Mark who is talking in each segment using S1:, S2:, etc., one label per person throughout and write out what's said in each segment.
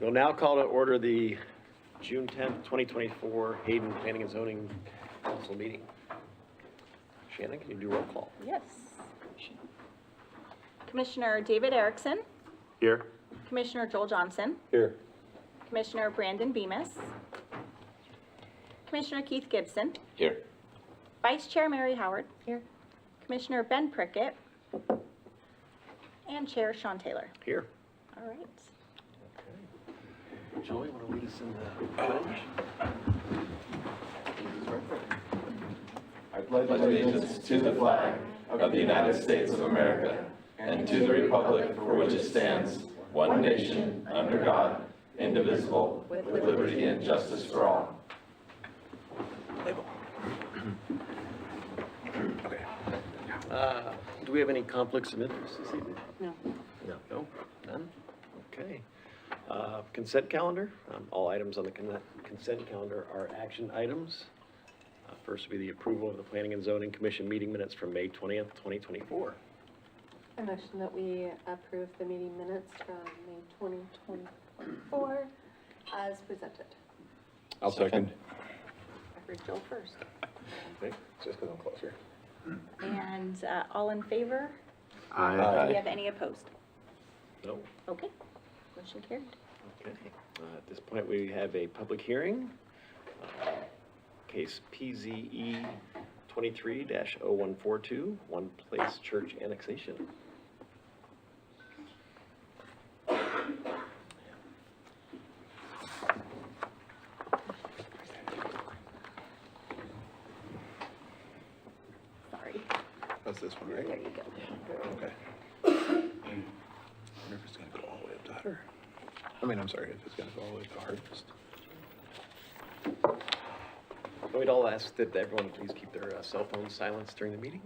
S1: We'll now call to order the June 10th, 2024 Hayden Planning and Zoning Council meeting. Shannon, can you do roll call?
S2: Yes. Commissioner David Erickson,
S1: Here.
S2: Commissioner Joel Johnson,
S1: Here.
S2: Commissioner Brandon Bemis, Commissioner Keith Gibson,
S1: Here.
S2: Vice Chair Mary Howard, here, Commissioner Ben Prickett, and Chair Sean Taylor.
S1: Here.
S2: All right.
S1: Okay. Joey, want to lead us in the pledge?
S3: I pledge allegiance to the flag of the United States of America and to the republic for which it stands, one nation, under God, indivisible, with liberty and justice for all.
S1: Label. Okay. Do we have any conflicts of interest this evening?
S2: No.
S1: No? None? Okay. Consent calendar. All items on the consent calendar are action items. First will be the approval of the Planning and Zoning Commission meeting minutes from May 20th, 2024.
S4: I motion that we approve the meeting minutes from May 2024 as presented.
S3: I'll second.
S2: I heard Joel first.
S1: Okay, just because I'm closer.
S2: And all in favor? Do
S3: Aye.
S2: we have any opposed?
S1: No.
S2: Okay. Motion carried.
S1: Okay. At this point, we have a public hearing. Case PZE 23-0142, One Place Church Annexation.
S2: Sorry.
S3: That's this one, right?
S2: There you go.
S3: Okay. I wonder if it's gonna go all the way up to her. I'm sorry, if it's gonna go all the way to Harvest.
S1: We'd all ask that everyone please keep their cell phones silenced during the meeting.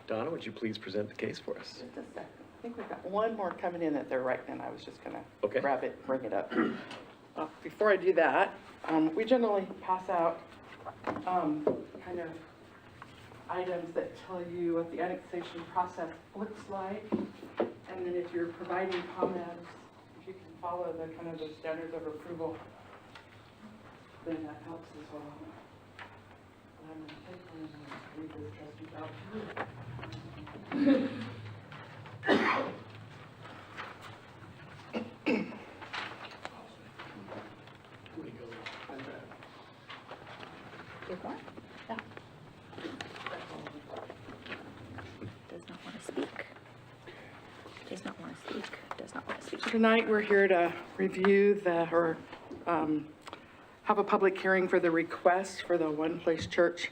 S1: Donna, would you please present the case for us?
S5: Just a sec. I think we've got one more coming in that they're writing, and I was just gonna
S1: Okay.
S5: grab it, bring it up. Before I do that, we generally pass out, kind of items that tell you what the annexation process looks like. And then if you're providing comments, if you can follow the kind of the standards of approval, then that helps as well. And I'm gonna take one and read this trustee out to you.
S2: You're going? No. Does not want to speak. Does not want to speak. Does not want to speak.
S5: Tonight, we're here to review have a public hearing for the request for the One Place Church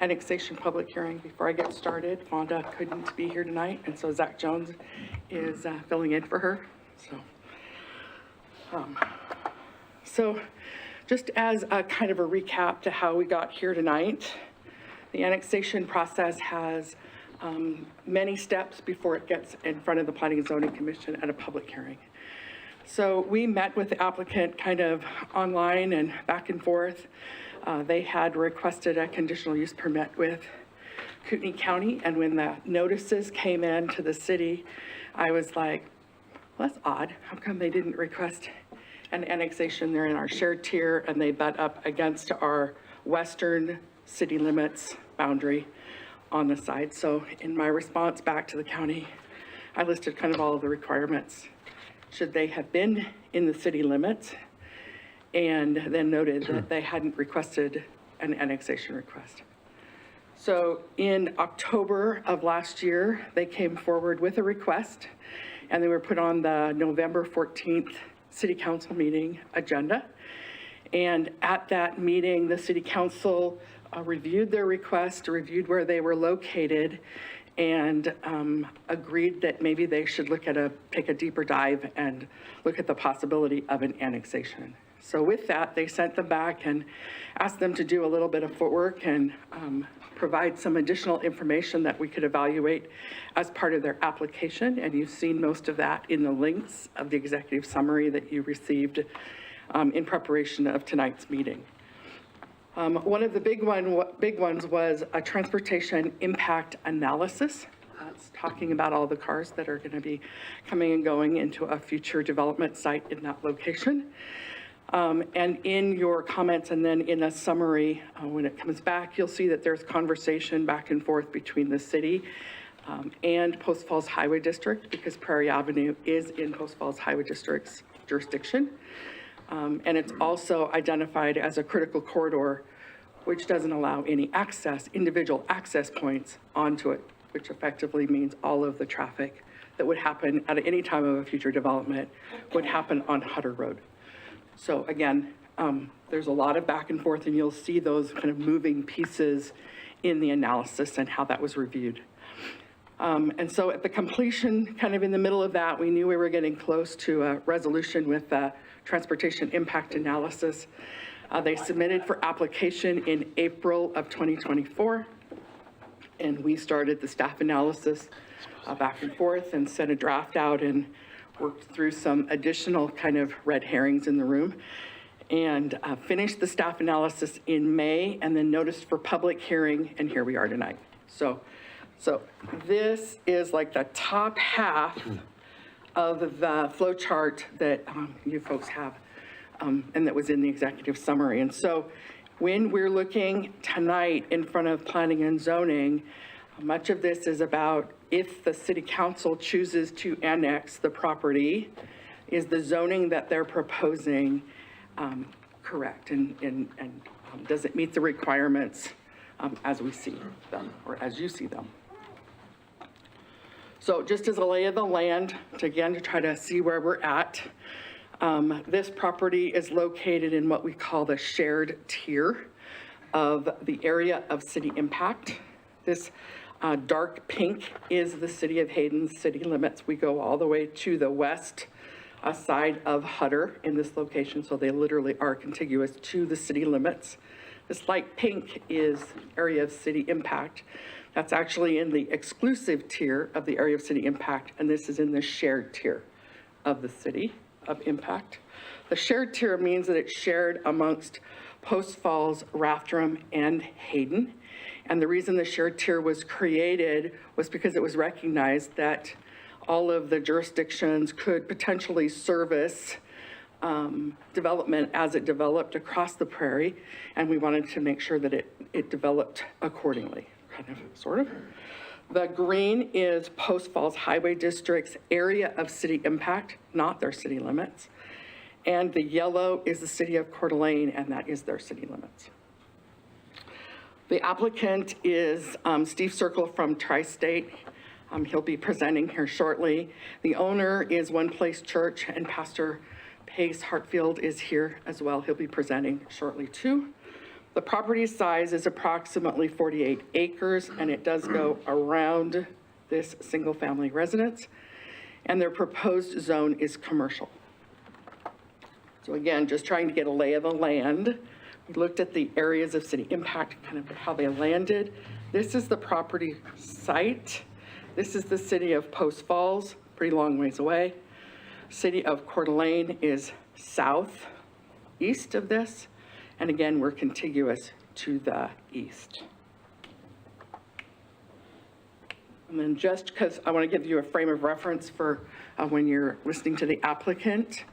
S5: annexation public hearing. Before I get started, Fonda couldn't be here tonight, and so Zach Jones is filling in for her. So just as a kind of a recap to how we got here tonight, the annexation process has many steps before it gets in front of the Planning and Zoning Commission at a public hearing. So we met with the applicant kind of online and back and forth. They had requested a conditional use permit with Kootenai County, and when the notices came in to the city, I was like, well, that's odd. How come they didn't request an annexation? They're in our shared tier, and they butt up against our western city limits boundary on the side. So in my response back to the county, I listed kind of all of the requirements. Should they have been in the city limits, and then noted that they hadn't requested an annexation request. So in October of last year, they came forward with a request, and they were put on the November 14th City Council meeting agenda. And at that meeting, the City Council reviewed their request, reviewed where they were located, and agreed that maybe they should take a deeper dive and look at the possibility of an annexation. So with that, they sent them back and asked them to do a little bit of footwork and provide some additional information that we could evaluate as part of their application. And you've seen most of that in the links of the executive summary that you received in preparation of tonight's meeting. One of the big ones was a transportation impact analysis It's talking about all the cars that are going to be coming and going into a future development site in that location. And in your comments and then in a summary, when it comes back, you'll see that there's conversation back and forth between the city and Post Falls Highway District, because Prairie Avenue is in Post Falls Highway District's jurisdiction. And it's also identified as a critical corridor, which doesn't allow any access, individual access points onto it, which effectively means all of the traffic that would happen at any time of a future development would happen on Hutter Road. So again, there's a lot of back and forth, and you'll see those kind of moving pieces in the analysis and how that was reviewed. And so at the completion, kind of in the middle of that, we knew we were getting close to a resolution with transportation impact analysis. They submitted for application in April of 2024, and we started the staff analysis back and forth and sent a draft out and worked through some additional kind of red herrings in the room, and finished the staff analysis in May, and then noticed for public hearing, and here we are tonight. So this is like the top half of the flow chart that you folks have, and that was in the executive summary. And so when we're looking tonight in front of planning and zoning, much of this is about if the city council chooses to annex the property, is the zoning that they're proposing correct? And does it meet the requirements as we see them, or as you see them? So just as a lay of the land, to try to see where we're at, this property is located in what we call the shared tier of the area of city impact. This dark pink is the city of Hayden's city limits. We go all the way to the west side of Hutter in this location, so they literally are contiguous to the city limits. This light pink is area of city impact. That's actually in the exclusive tier of the area of city impact, and this is in the shared tier of the city of impact. The shared tier means that it's shared amongst Post Falls, Rathdrum, and Hayden. And the reason the shared tier was created was because it was recognized that all of the jurisdictions could potentially service development as it developed across the prairie, and we wanted to make sure that it developed accordingly, kind of, sort of. The green is Post Falls Highway District's area of city impact, not their city limits. And the yellow is the city of Coeur d'Alene, and that is their city limits. The applicant is Steve Circle from Tri-State. He'll be presenting here shortly. The owner is One Place Church, and Pastor Pace Hartfield is here as well. He'll be presenting shortly too. The property size is approximately 48 acres, and it does go around this single-family residence, and their proposed zone is commercial. So again, just trying to get a lay of the land. We looked at the areas of city impact, kind of how they landed. This is the property site. This is the city of Post Falls, pretty long ways away. City of Coeur d'Alene is southeast of this. And again, we're contiguous to the east. And then just because I want to give you a frame of reference for when you're listening to the applicant,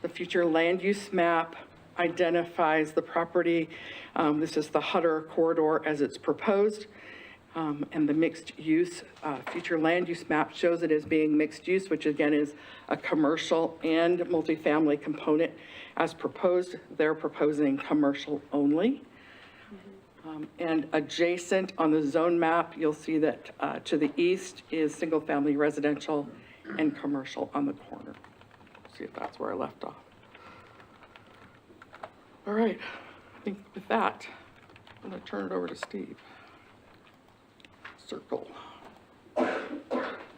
S5: the future land use map identifies the property. This is the Hutter corridor as it's proposed. And the mixed use, future land use map shows it as being mixed use, which again is a commercial and multifamily component. As proposed, they're proposing commercial only. And adjacent on the zone map, you'll see that to the east is single family residential and commercial on the corner. See if that's where I left off. All right, I think with that, I'm gonna turn it over to Steve. Circle,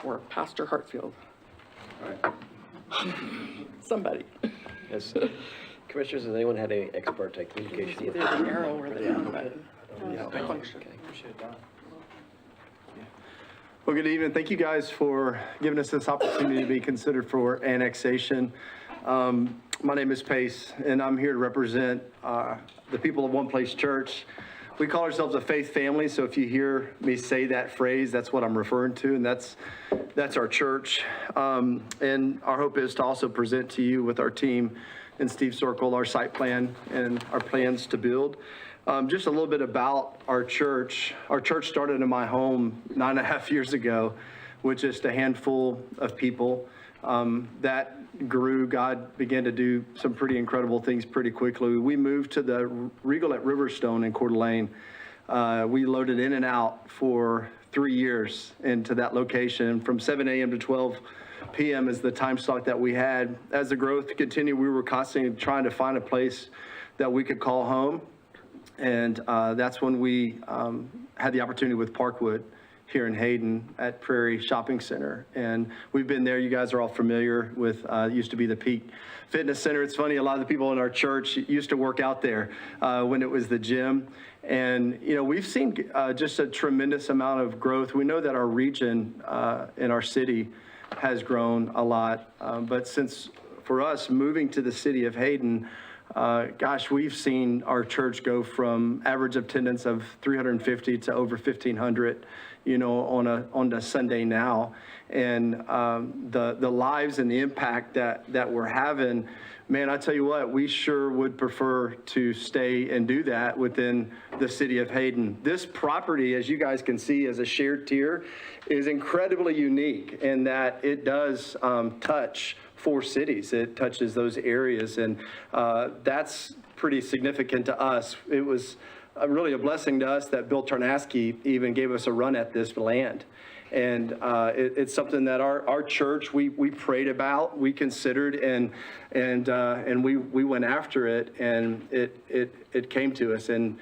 S5: or Pastor Hartfield.
S1: All right.
S5: Somebody.
S1: Yes. Commissioners, has anyone had any ex parte communication with?
S5: Either the arrow or the button.
S1: Yeah.
S5: Function.
S1: Okay.
S6: Well, good evening. Thank you guys for giving us this opportunity to be considered for annexation. My name is Pace, and I'm here to represent the people of One Place Church. we call ourselves a faith family, so if you hear me say that phrase, that's what I'm referring to, and that's our church. And our hope is to also present to you with our team and Steve Circle, our site plan and our plans to build. Just a little bit about our church. Our church started in my home 9.5 years ago with just a handful of people. That grew. God began to do some pretty incredible things pretty quickly. We moved to the Regal at Riverstone in Coeur d'Alene. We loaded in and out for 3 years into that location. From 7 a.m. to 12 p.m. is the time slot that we had. As the growth continued, we were constantly trying to find a place that we could call home. And that's when we had the opportunity with Parkwood here in Hayden at Prairie Shopping Center. And we've been there. You guys are all familiar with, used to be the Peak Fitness Center. It's funny, a lot of the people in our church used to work out there when it was the gym. And, you know, we've seen just a tremendous amount of growth. We know that our region in our city has grown a lot. But since, for us, moving to the city of Hayden, gosh, we've seen our church go from average attendance of 350 to over 1,500, you know, on a Sunday now. And the lives and the impact that we're having, man, I tell you what, we sure would prefer to stay and do that within the city of Hayden. This property, as you guys can see, as a shared tier, is incredibly unique in that it does touch 4 cities. It touches those areas, and that's pretty significant to us. It was really a blessing to us that Bill Tarnaski even gave us a run at this land. And it's something that our church, we prayed about, we considered, and we went after it, and it came to us. And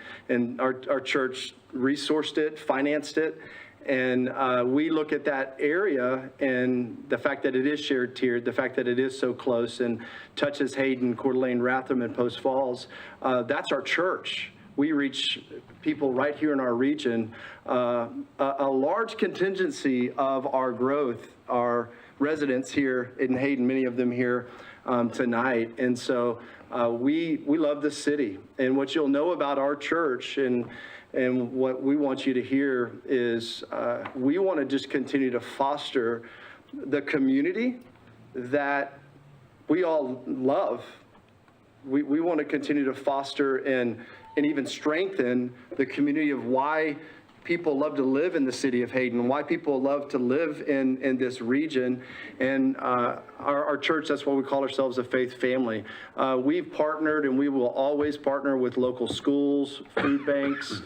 S6: our church resourced it, financed it. And we look at that area and the fact that it is shared tiered, the fact that it is so close and touches Hayden, Coeur d'Alene, Ratham, and Post Falls, that's our church. We reach people right here in our region. A large contingency of our growth are residents here in Hayden, many of them here tonight. And so we love this city. And what you'll know about our church and what we want you to hear is we want to just continue to foster the community that we all love. We want to continue to foster and even strengthen the community of why people love to live in the city of Hayden, why people love to live in this region. And our church, that's why we call ourselves a faith family. We've partnered and we will always partner with local schools, food banks,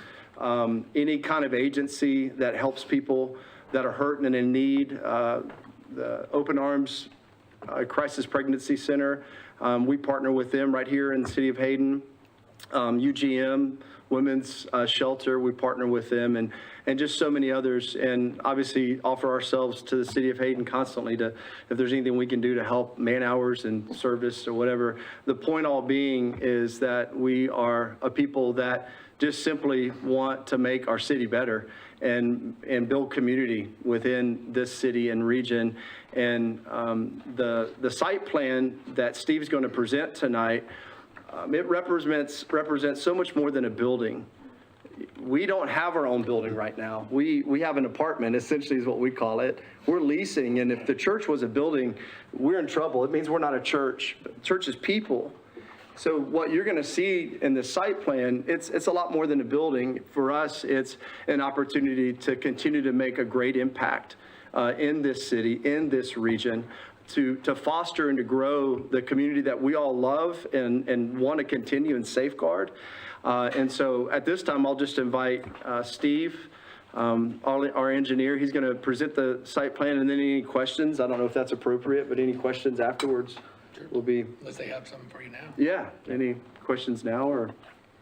S6: any kind of agency that helps people that are hurting and in need. The Open Arms Crisis Pregnancy Center, we partner with them right here in the city of Hayden. UGM, Women's Shelter, we partner with them, and just so many others, and obviously offer ourselves to the city of Hayden constantly to, if there's anything we can do to help man hours and service or whatever. The point all being is that we are a people that just simply want to make our city better and build community within this city and region. And the site plan that Steve's going to present tonight, it represents so much more than a building. We don't have our own building right now. We have an apartment, essentially is what we call it. We're leasing, and if the church was a building, we're in trouble. It means we're not a church. Church is people. So what you're going to see in the site plan, it's a lot more than a building. For us, it's an opportunity to continue to make a great impact in this city, in this region, to foster and to grow the community that we all love and want to continue and safeguard. And so at this time, I'll just invite Steve, our engineer. He's going to present the site plan, and then any questions. I don't know if that's appropriate, but any questions afterwards will be.
S7: Unless they have something for you now.
S6: Yeah, any questions now or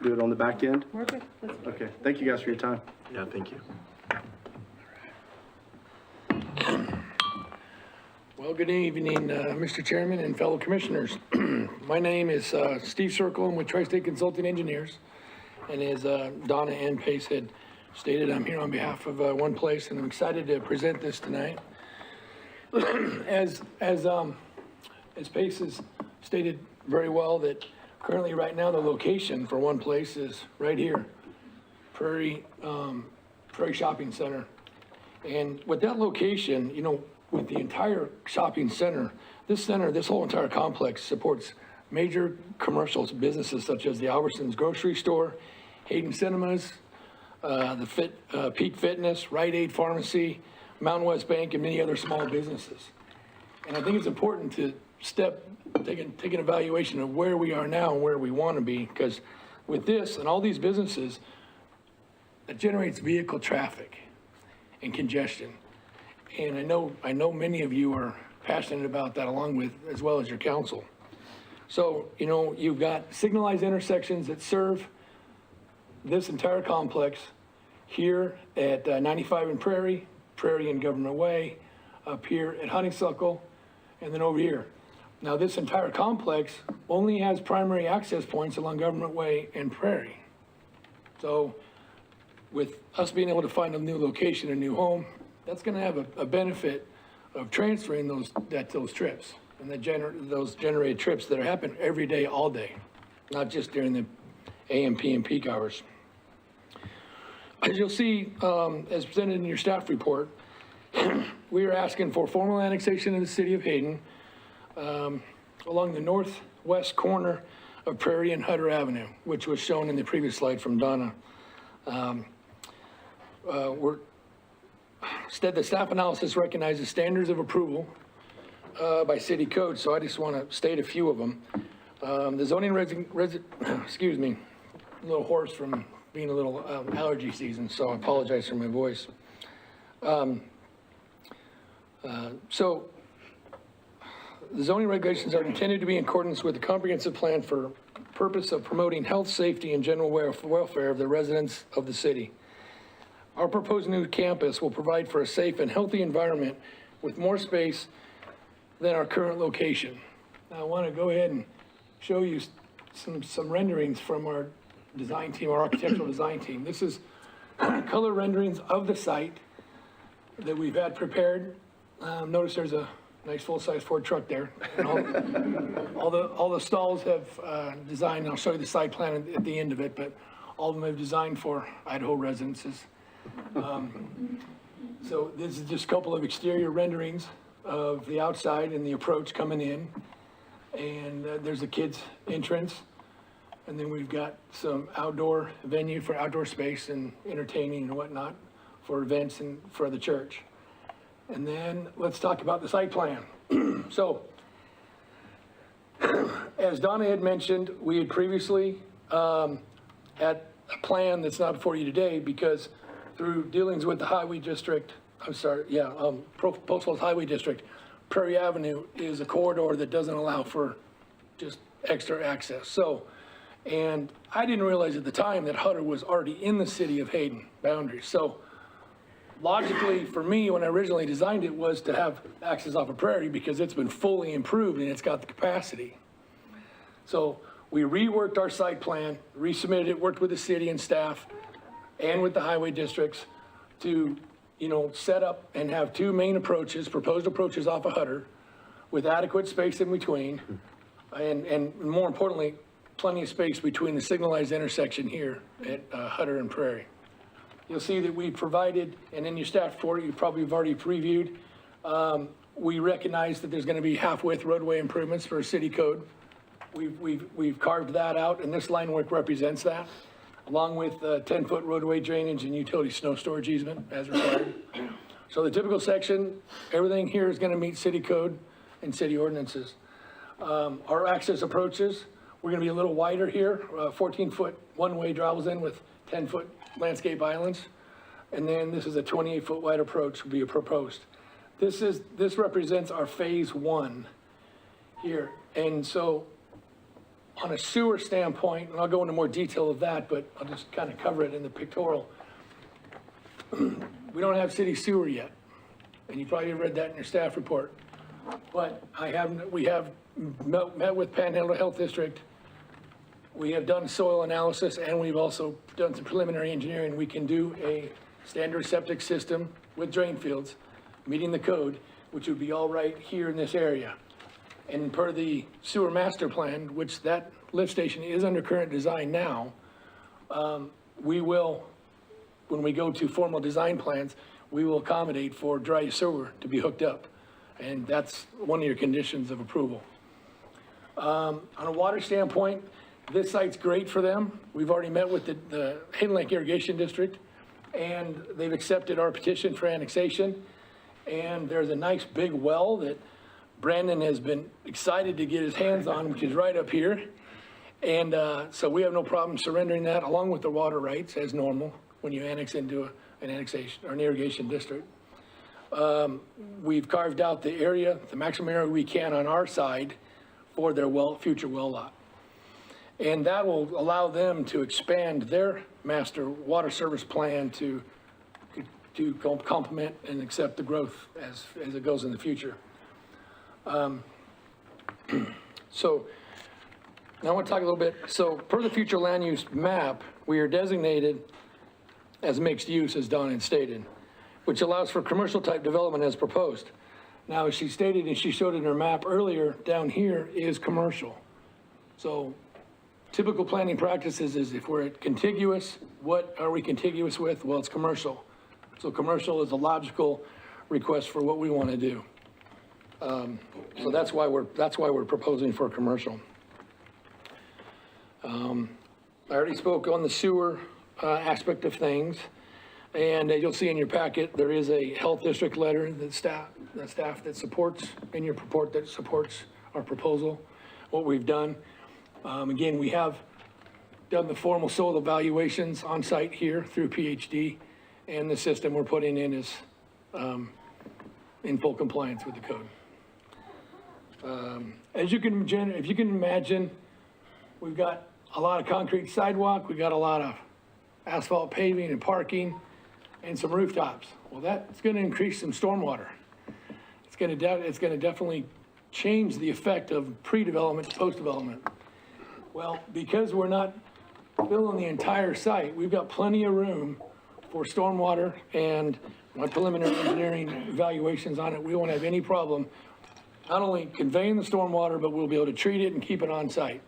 S6: do it on the back end?
S4: We're good.
S6: Okay, thank you guys for your time.
S1: Yeah, thank you.
S7: Well, good evening, Mr. Chairman and fellow commissioners. My name is Steve Circle. I'm with Tri-State Consulting Engineers. And as Donna and Pace had stated, I'm here on behalf of One Place, and I'm excited to present this tonight. As Pace has stated very well, that currently right now the location for One Place is right here, Prairie Shopping Center. And with that location, you know, with the entire shopping center, this whole entire complex supports major commercial businesses such as the Albertsons Grocery Store, Hayden Cinemas, Peak Fitness, Rite Aid Pharmacy, Mountain West Bank, and many other small businesses. And I think it's important to take an evaluation of where we are now and where we want to be, because with this and all these businesses, it generates vehicle traffic and congestion. And I know many of you are passionate about that, along with, as well as your council. So, you know, you've got signalized intersections that serve this entire complex here at 95 and Prairie and Government Way, up here at Honeysuckle, and then over here. Now, this entire complex only has primary access points along Government Way and Prairie. So with us being able to find a new location, a new home, that's gonna have a benefit of transferring those trips and those generated trips that are happening every day, all day, not just during the AM, PM peak hours. As you'll see, as presented in your staff report, we are asking for formal annexation of the city of Hayden along the northwest corner of Prairie and Hutter Avenue, which was shown in the previous slide from Donna. Instead, the staff analysis recognizes standards of approval by city code, so I just want to state a few of them. The zoning excuse me, a little hoarse from being a little allergy season, so I apologize for my voice. So the zoning regulations are intended to be in accordance with the comprehensive plan for purpose of promoting health, safety, and general welfare of the residents of the city. Our proposed new campus will provide for a safe and healthy environment with more space than our current location. Now, I want to go ahead and show you some renderings from our design team, our architectural design team. This is color renderings of the site that we've had prepared. Notice there's a nice full-size Ford truck there. And all the stalls have designed, I'll show you the site plan at the end of it, but all of them have designed for Idaho residences. So this is just a couple of exterior renderings of the outside and the approach coming in. And there's a kids entrance. And then we've got some outdoor venue for outdoor space and entertaining and whatnot for events and for the church. And then let's talk about the site plan. So, as Donna had mentioned, we had previously had a plan that's not before you today because through dealings with the highway district, Post Falls Highway District, Prairie Avenue is a corridor that doesn't allow for just extra access. So, and I didn't realize at the time that Hutter was already in the city of Hayden boundaries. So logically, for me, when I originally designed it, was to have access off of Prairie because it's been fully improved and it's got the capacity. So we reworked our site plan, resubmitted it, worked with the city and staff and with the highway districts to, you know, set up and have two main approaches, proposed approaches off of Hutter with adequate space in between. And more importantly, plenty of space between the signalized intersection here at Hutter and Prairie. You'll see that we provided, and in your staff report, you probably have already previewed, we recognize that there's going to be half-width roadway improvements for city code. We've carved that out, and this line work represents that, along with 10-foot roadway drainage and utility snow storage easement as required. So the typical section, everything here is going to meet city code and city ordinances. Our access approaches, we're going to be a little wider here, 14-foot one-way travels in with 10-foot landscape islands. And then this is a 28-foot wide approach will be proposed. This represents our phase one here. And so on a sewer standpoint, and I'll go into more detail of that, but I'll just kind of cover it in the pictorial. We don't have city sewer yet. And you probably read that in your staff report. But we have met with Panhandle Health District. We have done soil analysis and we've also done some preliminary engineering. We can do a standard septic system with drain fields, meeting the code, which would be all right here in this area. And per the sewer master plan, which that lift station is under current design now, we will when we go to formal design plans, we will accommodate for dry sewer to be hooked up. And that's one of your conditions of approval. On a water standpoint, this site's great for them. We've already met with the Hayden Lake Irrigation District, and they've accepted our petition for annexation. And there's a nice big well that Brandon has been excited to get his hands on, which is right up here. And so we have no problem surrendering that along with the water rights as normal when you annex into an annexation or an irrigation district. We've carved out the area, the maximum area we can on our side for their future well lot. And that will allow them to expand their master water service plan to complement and accept the growth as it goes in the future. So now I want to talk a little bit. So per the future land use map, we are designated as mixed use, as Donna had stated, which allows for commercial type development as proposed. Now, as she stated, and she showed in her map earlier, down here is commercial. So typical planning practices is if we're at contiguous, what are we contiguous with? Well, it's commercial. So commercial is a logical request for what we want to do. So that's why we're proposing for commercial. I already spoke on the sewer aspect of things. And you'll see in your packet, there is a health district letter that staff that supports, in your report that supports our proposal, what we've done. Again, we have done the formal soil evaluations on site here through PhD, and the system we're putting in is in full compliance with the code. If you can imagine, we've got a lot of concrete sidewalk, we've got a lot of asphalt paving and parking, and some rooftops. Well, that's going to increase some stormwater. It's going to definitely change the effect of pre-development to post-development. Well, because we're not filling the entire site, we've got plenty of room for stormwater, and my preliminary engineering evaluations on it, we won't have any problem not only conveying the stormwater, but we'll be able to treat it and keep it on site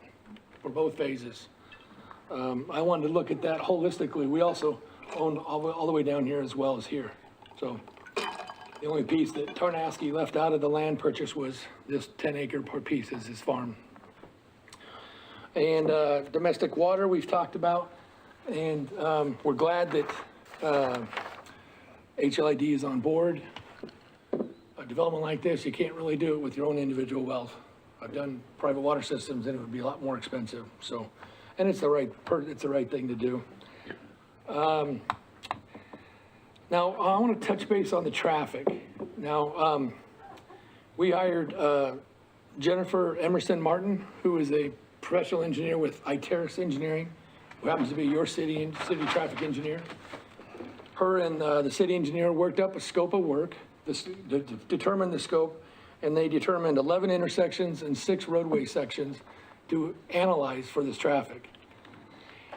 S7: for both phases. I wanted to look at that holistically. We also own all the way down here as well as here. So the only piece that Tarnowski left out of the land purchase was this 10-acre piece is his farm. And domestic water we've talked about, and we're glad that HLID is on board. A development like this, you can't really do it with your own individual wells. I've done private water systems and it would be a lot more expensive. So, and it's the right thing to do. Now, I want to touch base on the traffic. Now, we hired Jennifer Emerson Martin, who is a professional engineer with Iteris Engineering, who happens to be your city traffic engineer. Her and the city engineer worked up a scope of work, determined the scope, and they determined 11 intersections and 6 roadway sections to analyze for this traffic.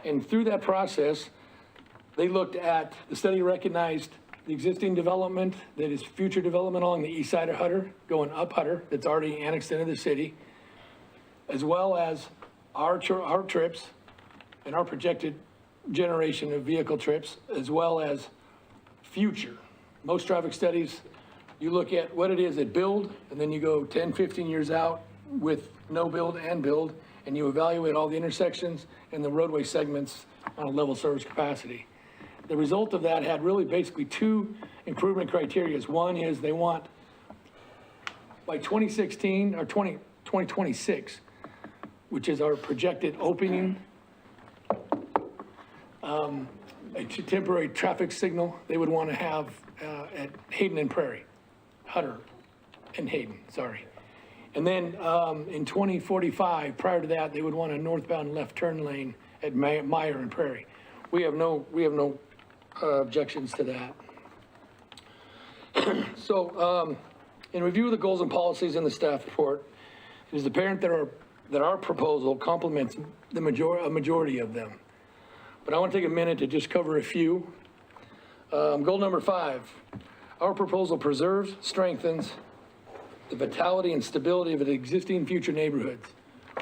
S7: And through that process, they looked at, the study recognized the existing development that is future development along the east side of Hutter, going up Hutter, that's already annexed into the city, as well as our trips and our projected generation of vehicle trips, as well as future. Most traffic studies, you look at what it is at build, and then you go 10, 15 years out with no build and build, and you evaluate all the intersections and the roadway segments on a level service capacity. The result of that had really basically 2 improvement criteria. One is they want, by 2016 or 2026, which is our projected opening, a temporary traffic signal they would want to have at Hayden and Prairie, Hutter and Hayden, sorry. And then in 2045, prior to that, they would want a northbound left turn lane at Meyer and Prairie. We have no objections to that. So in review of the goals and policies in the staff report, it is apparent that our proposal complements a majority of them. But I want to take a minute to just cover a few. Goal number 5, our proposal preserves, strengthens the vitality and stability of the existing future neighborhoods.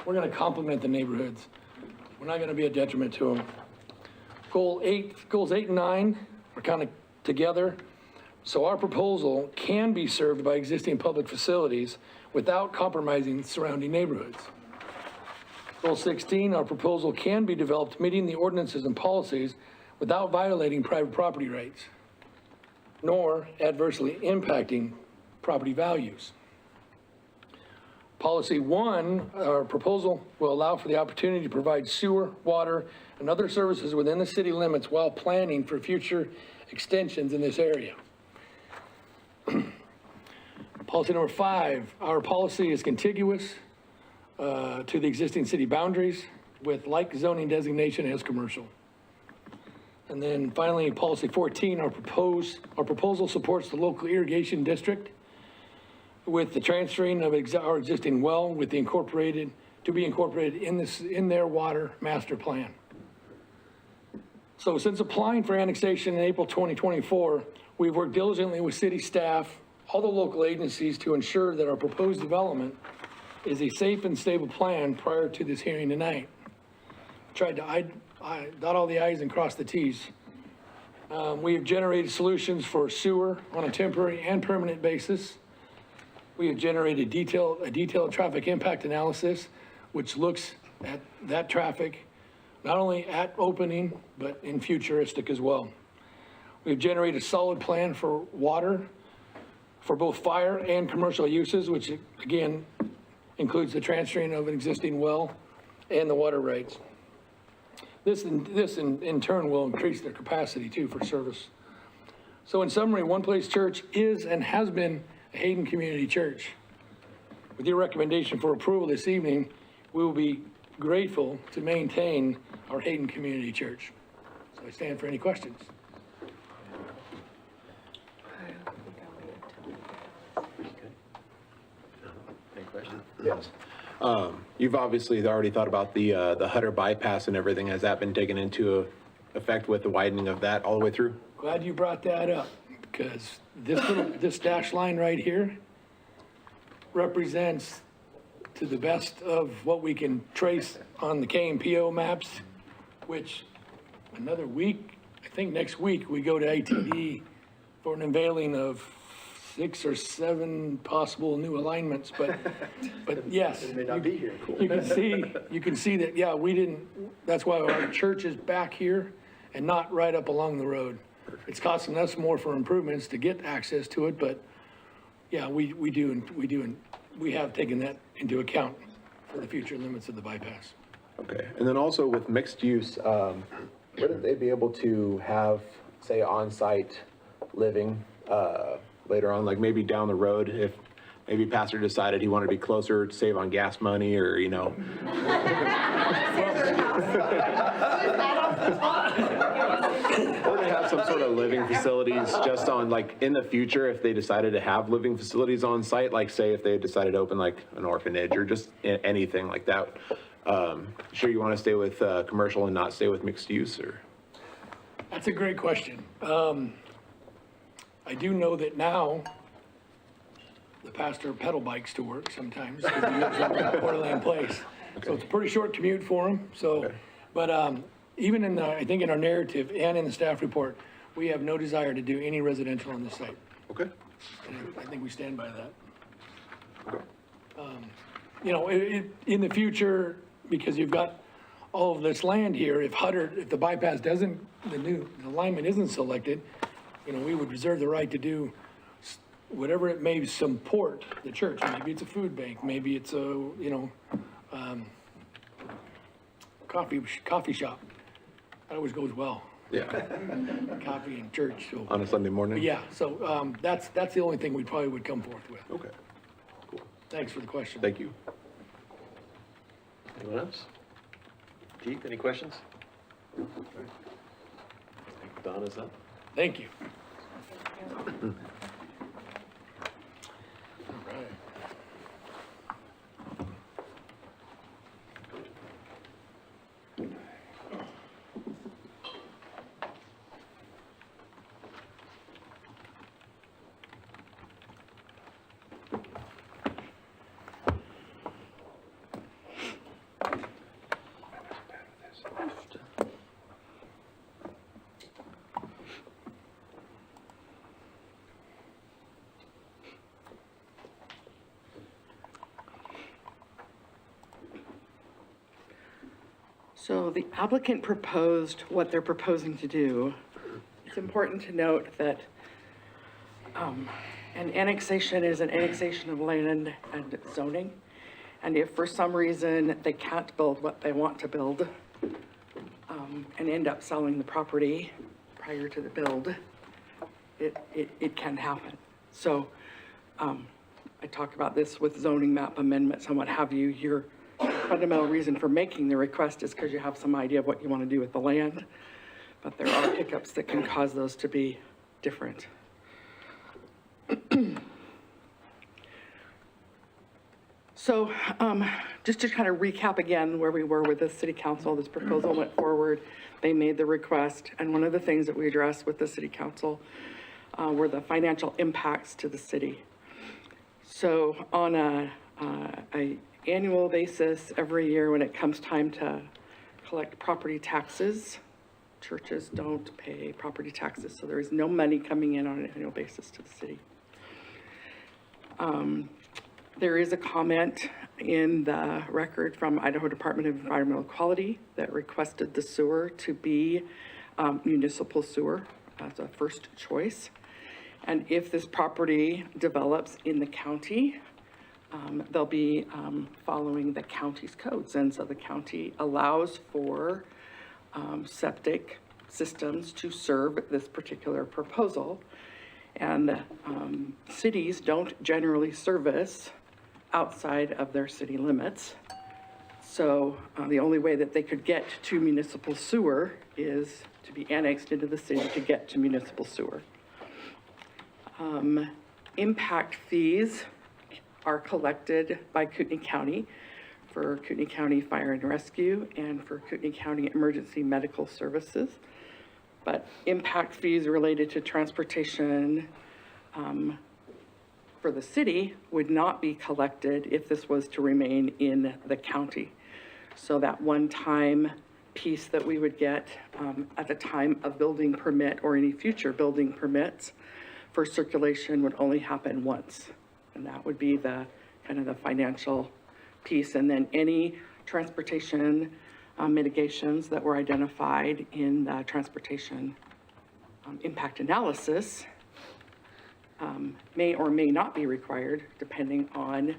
S7: We're going to complement the neighborhoods. We're not going to be a detriment to them. Goals 8 and 9 are kind of together. So our proposal can be served by existing public facilities without compromising surrounding neighborhoods. Goal 16, our proposal can be developed meeting the ordinances and policies without violating private property rights, nor adversely impacting property values. Policy 1, our proposal will allow for the opportunity to provide sewer, water, and other services within the city limits while planning for future extensions in this area. Policy number 5, our policy is contiguous to the existing city boundaries with like zoning designation as commercial. And then finally, policy 14, our proposal supports the local irrigation district with the transferring of our existing well with the to be incorporated in their water master plan. So since applying for annexation in April 2024, we've worked diligently with city staff, all the local agencies to ensure that our proposed development is a safe and stable plan prior to this hearing tonight. Tried to dot all the i's and cross the t's. We have generated solutions for sewer on a temporary and permanent basis. We have generated a detailed traffic impact analysis, which looks at that traffic, not only at opening, but in futuristic as well. We've generated a solid plan for water for both fire and commercial uses, which again includes the transferring of an existing well and the water rights. This in turn will increase their capacity too for service. So in summary, One Place Church is and has been a Hayden Community Church. With your recommendation for approval this evening, we will be grateful to maintain our Hayden Community Church. So I stand for any questions.
S1: Any questions?
S8: Yes. You've obviously already thought about the Hutter bypass and everything. Has that been taken into effect with the widening of that all the way through?
S7: Glad you brought that up, because this dash line right here represents, to the best of what we can trace on the KMPO maps, which another week, I think next week, we go to ATD for an unveiling of 6 or 7 possible new alignments, but yes.
S6: It may not be here.
S7: You can see that, yeah, that's why our church is back here and not right up along the road. It's costing us more for improvements to get access to it, but yeah, we have taken that into account for the future limits of the bypass.
S8: Okay. And then also with mixed use, wouldn't they be able to have, say, on-site living later on, like maybe down the road, if maybe pastor decided he wanted to be closer to save on gas money, or, you know? Or to have some sort of living facilities just on, like, in the future, if they decided to have living facilities on site, like, say, if they decided to open like an orphanage or just anything like that. Sure you want to stay with commercial and not stay with mixed use, or?
S7: That's a great question. I do know that now the pastor pedal bikes to work sometimes because he lives in Portland Place. So it's a pretty short commute for him. So, but even I think in our narrative and in the staff report, we have no desire to do any residential on this site.
S8: Okay.
S7: And I think we stand by that.
S8: Okay.
S7: You know, in the future, because you've got all of this land here, if the bypass doesn't, the alignment isn't selected, you know, we would reserve the right to do whatever it may support the church. Maybe it's a food bank, maybe it's a, you know, coffee shop. That always goes well,
S8: Yeah.
S7: coffee and church, so.
S8: On a Sunday morning?
S7: Yeah, so that's the only thing we probably would come forth with.
S8: Okay. Cool.
S7: Thanks for the question.
S8: Thank you.
S1: Anyone else? Keith, any questions? Don is up.
S7: Thank you.
S5: So the applicant proposed what they're proposing to do. It's important to note that an annexation is an annexation of land and zoning. And if for some reason they can't build what they want to build and end up selling the property prior to the build, it can happen. So I talk about this with zoning map amendments and what have you. Your fundamental reason for making the request is because you have some idea of what you want to do with the land, but there are hiccups that can cause those to be different. So just to kind of recap again where we were with the city council, this proposal went forward, they made the request, and one of the things that we addressed with the city council were the financial impacts to the city. So on a annual basis, every year when it comes time to collect property taxes, churches don't pay property taxes, so there is no money coming in on an annual basis to the city. There is a comment in the record from Idaho Department of Environmental Quality that requested the sewer to be municipal sewer as a first choice. And if this property develops in the county, they'll be following the county's codes. And so the county allows for septic systems to serve this particular proposal. And cities don't generally service outside of their city limits. So the only way that they could get to municipal sewer is to be annexed into the city to get to municipal sewer. Impact fees are collected by Kootenai County for Kootenai County Fire and Rescue and for Kootenai County Emergency Medical Services. But impact fees related to transportation for the city would not be collected if this was to remain in the county. So that one-time piece that we would get at the time of building permit or any future building permits for circulation would only happen once. And that would be the kind of the financial piece. And then any transportation mitigations that were identified in the transportation impact analysis may or may not be required depending on,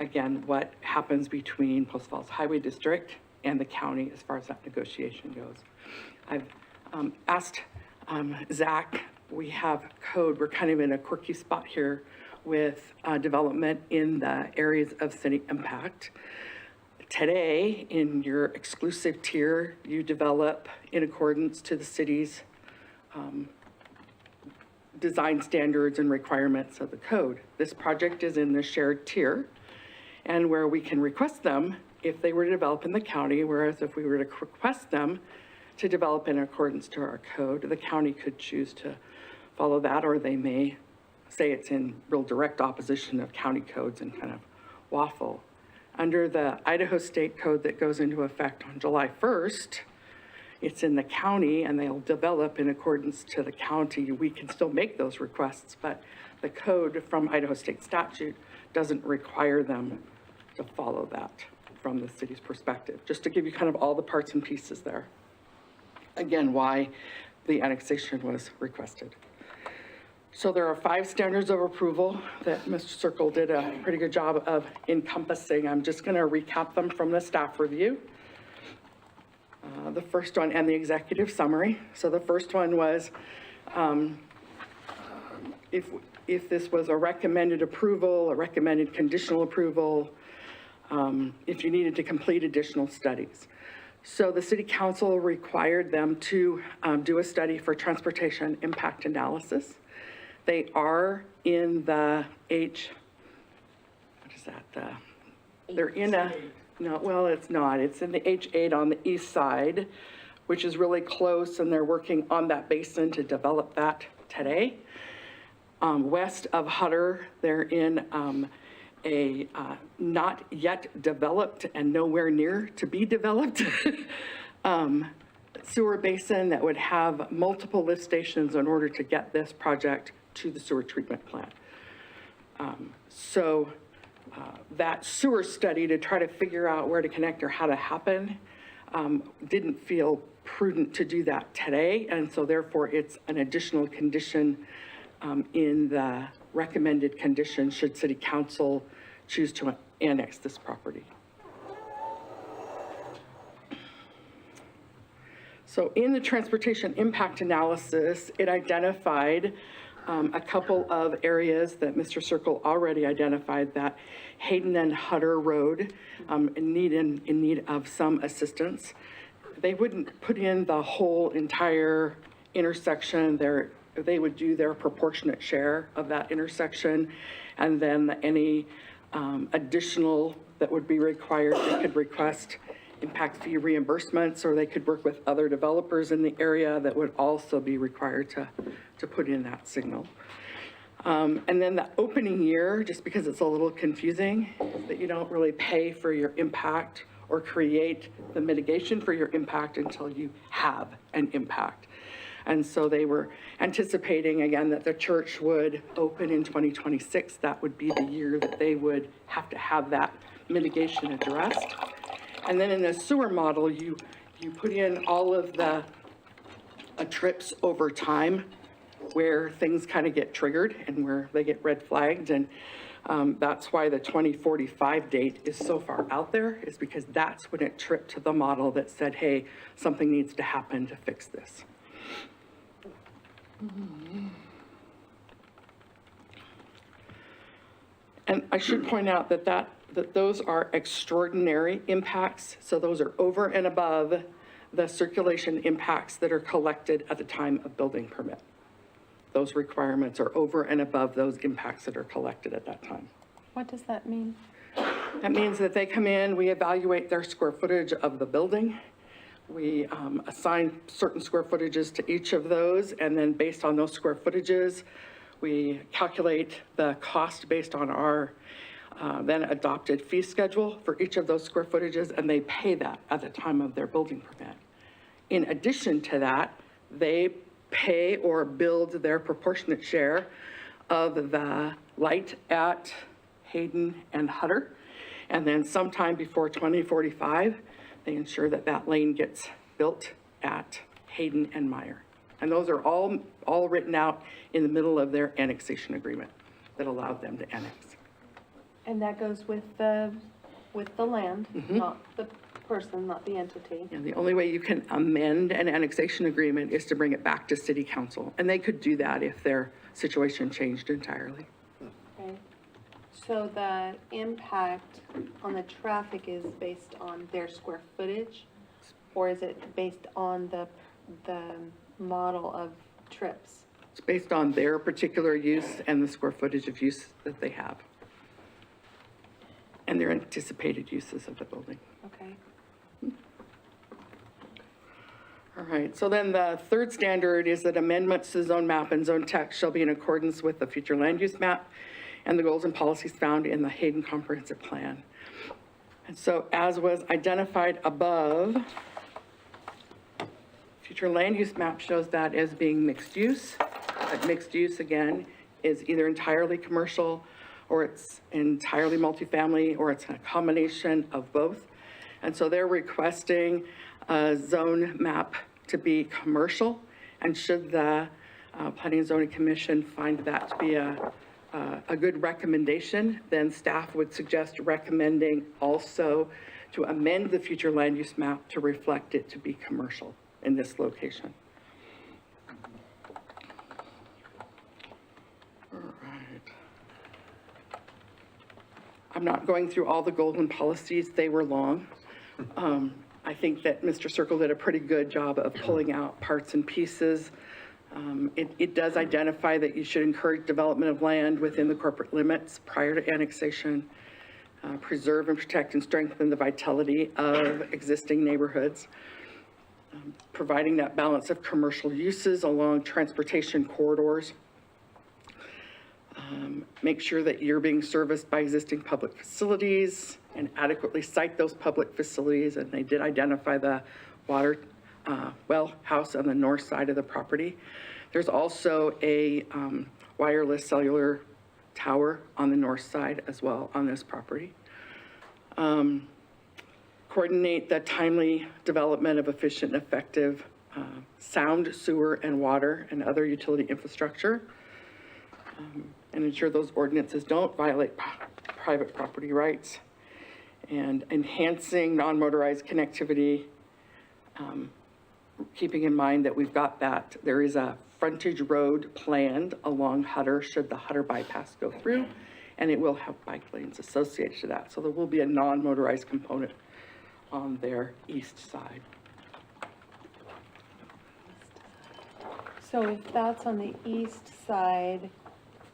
S5: again, what happens between Post Falls Highway District and the county as far as that negotiation goes. I've asked Zach, we have code, we're kind of in a quirky spot here with development in the areas of city impact. Today, in your exclusive tier, you develop in accordance to the city's design standards and requirements of the code. This project is in the shared tier, and where we can request them if they were to develop in the county, whereas if we were to request them to develop in accordance to our code, the county could choose to follow that, or they may say it's in real direct opposition of county codes and kind of waffle. Under the Idaho State Code that goes into effect on July 1st, it's in the county and they'll develop in accordance to the county. We can still make those requests, but the code from Idaho State statute doesn't require them to follow that from the city's perspective, just to give you kind of all the parts and pieces there. Again, why the annexation was requested. So there are 5 standards of approval that Mr. Circle did a pretty good job of encompassing. I'm just going to recap them from the staff review. The first one and the executive summary. So the first one was if this was a recommended approval, a recommended conditional approval, if you needed to complete additional studies. So the city council required them to do a study for transportation impact analysis. They are in the they're in a, no, well, it's not. It's in the H8 on the east side, which is really close, and they're working on that basin to develop that today. West of Hutter, they're in a not yet developed and nowhere near to be developed sewer basin that would have multiple lift stations in order to get this project to the sewer treatment plant. That sewer study to try to figure out where to connect or how to happen didn't feel prudent to do that today, and so therefore it's an additional condition in the recommended condition should city council choose to annex this property. So in the transportation impact analysis, it identified a couple of areas that Mr. Circle already identified, that Hayden and Hutter Road in need of some assistance. They wouldn't put in the whole entire intersection. They would do their proportionate share of that intersection, and then any additional that would be required, they could request impact fee reimbursements, or they could work with other developers in the area that would also be required to put in that signal. And then the opening year, just because it's a little confusing, that you don't really pay for your impact or create the mitigation for your impact until you have an impact. And so they were anticipating, again, that the church would open in 2026. That would be the year that they would have to have that mitigation addressed. And then in the sewer model, you put in all of the trips over time where things kind of get triggered and where they get red flagged. And that's why the 2045 date is so far out there, is because that's when it tripped to the model that said, hey, something needs to happen to fix this. And I should point out that those are extraordinary impacts. So those are over and above the circulation impacts that are collected at the time of building permit. Those requirements are over and above those impacts that are collected at that time.
S4: What does that mean?
S5: That means that they come in, we evaluate their square footage of the building. We assign certain square footages to each of those, and then based on those square footages, we calculate the cost based on our then adopted fee schedule for each of those square footages, and they pay that at the time of their building permit. In addition to that, they pay or build their proportionate share of the light at Hayden and Hutter. And then sometime before 2045, they ensure that that lane gets built at Hayden and Meyer. And those are all written out in the middle of their annexation agreement that allowed them to annex.
S4: And that goes with the land, not the person, not the entity.
S5: And the only way you can amend an annexation agreement is to bring it back to city council. And they could do that if their situation changed entirely.
S4: Okay. So the impact on the traffic is based on their square footage, or is it based on the model of trips?
S5: It's based on their particular use and the square footage of use that they have, and their anticipated uses of the building.
S4: Okay.
S5: All right, so then the third standard is that amendments to zone map and zone text shall be in accordance with the future land use map and the goals and policies found in the Hayden Comprehensive Plan. And so as was identified above, future land use map shows that as being mixed use. But mixed use, again, is either entirely commercial, or it's entirely multifamily, or it's a combination of both. And so they're requesting a zone map to be commercial. And should the Planning and Zoning Commission find that to be a good recommendation, then staff would suggest recommending also to amend the future land use map to reflect it to be commercial in this location. All right. I'm not going through all the golden policies, they were long. I think that Mr. Circle did a pretty good job of pulling out parts and pieces. It does identify that you should encourage development of land within the corporate limits prior to annexation, preserve and protect and strengthen the vitality of existing neighborhoods, providing that balance of commercial uses along transportation corridors, make sure that you're being serviced by existing public facilities and adequately site those public facilities. And they did identify the water well house on the north side of the property. There's also a wireless cellular tower on the north side as well on this property. coordinate the timely development of efficient and effective sound, sewer, and water and other utility infrastructure, and ensure those ordinances don't violate private property rights, and enhancing non-motorized connectivity, keeping in mind that we've got that, there is a frontage road planned along Hutter should the Hutter bypass go through, and it will have bike lanes associated to that. So there will be a non-motorized component on their east side.
S4: So if that's on the east side,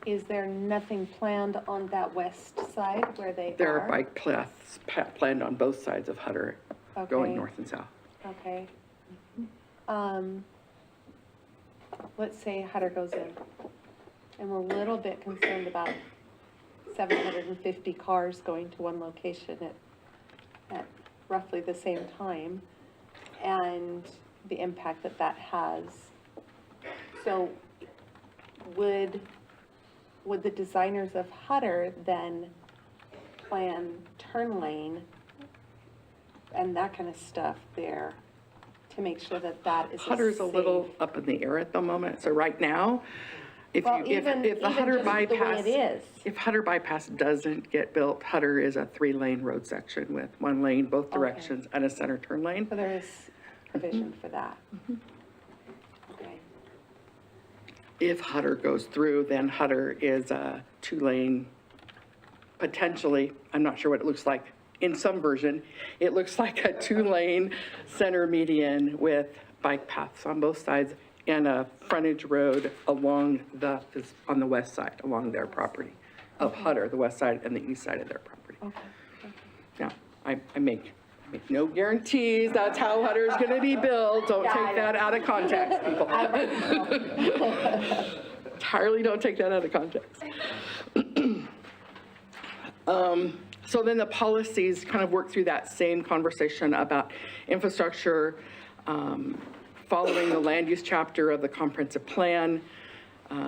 S4: is there nothing planned on that west side where they are?
S5: There are bike paths planned on both sides of Hutter, going
S4: Okay.
S5: north and south.
S4: Okay. Let's say Hutter goes in. And we're a little bit concerned about 750 cars going to one location at roughly the same time, and the impact that that has. So would the designers of Hutter then plan turn lane and that kind of stuff there to make sure that that is
S5: Hutter's a little
S4: safe-
S5: up in the air at the moment, so right now, if
S4: Well,
S5: you,
S4: even
S5: if the Hutter
S4: just the way
S5: bypass.
S4: it is.
S5: If Hutter bypass doesn't get built, Hutter is a 3-lane road section with 1 lane, both
S4: Okay.
S5: directions, and a center turn lane.
S4: So there is provision for that. Okay.
S5: If Hutter goes through, then Hutter is a 2-lane, potentially, I'm not sure what it looks like. In some version, it looks like a 2-lane center median with bike paths on both sides and a frontage road along on the west side, along their property of Hutter, the west side and the east side of their property.
S4: Okay.
S5: Now, I make no guarantees that's how Hutter is going to be built. Don't take that out of context, people. Entirely don't take that out of context. So then the policies kind of work through that same conversation about infrastructure, following the land use chapter of the comprehensive plan.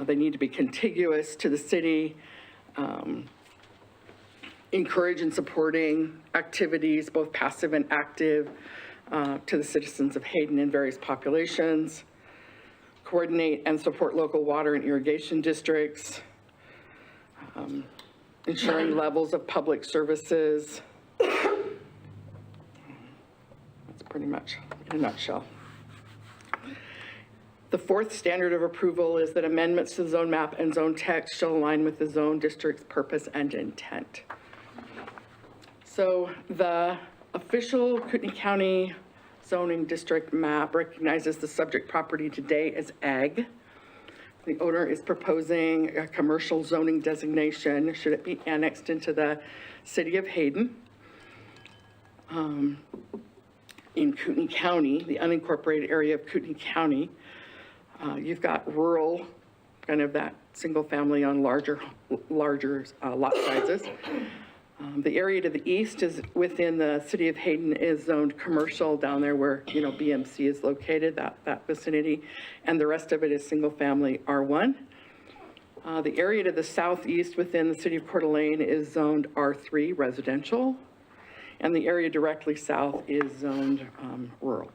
S5: They need to be contiguous to the city, encourage and supporting activities, both passive and active, to the citizens of Hayden and various populations, coordinate and support local water and irrigation districts, ensuring levels of public services. That's pretty much in a nutshell. The 4th standard of approval is that amendments to the zone map and zone text shall align with the zone district's purpose and intent. So the official Kootenai County zoning district map recognizes the subject property today as ag. The owner is proposing a commercial zoning designation, should it be annexed into the city of Hayden. In Kootenai County, the unincorporated area of Kootenai County, you've got rural, kind of that single family on larger lot sizes. The area to the east is within the city of Hayden is zoned commercial down there where, BMC is located, that vicinity. And the rest of it is single family R1. The area to the southeast within the city of Coeur d'Alene is zoned R3 residential. And the area directly south is zoned rural.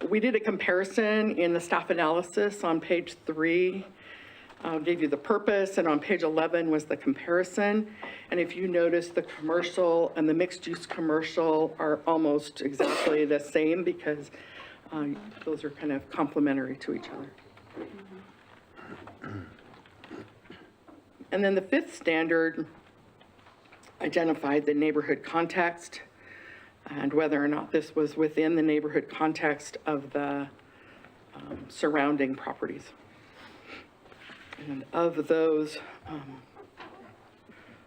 S5: We did a comparison in the staff analysis on page 3. Gave you the purpose, and on page 11 was the comparison. And if you notice, the commercial and the mixed-use commercial are almost exactly the same because those are kind of complementary to each other. And then the 5th standard identified the neighborhood context and whether or not this was within the neighborhood context of the surrounding properties. And of those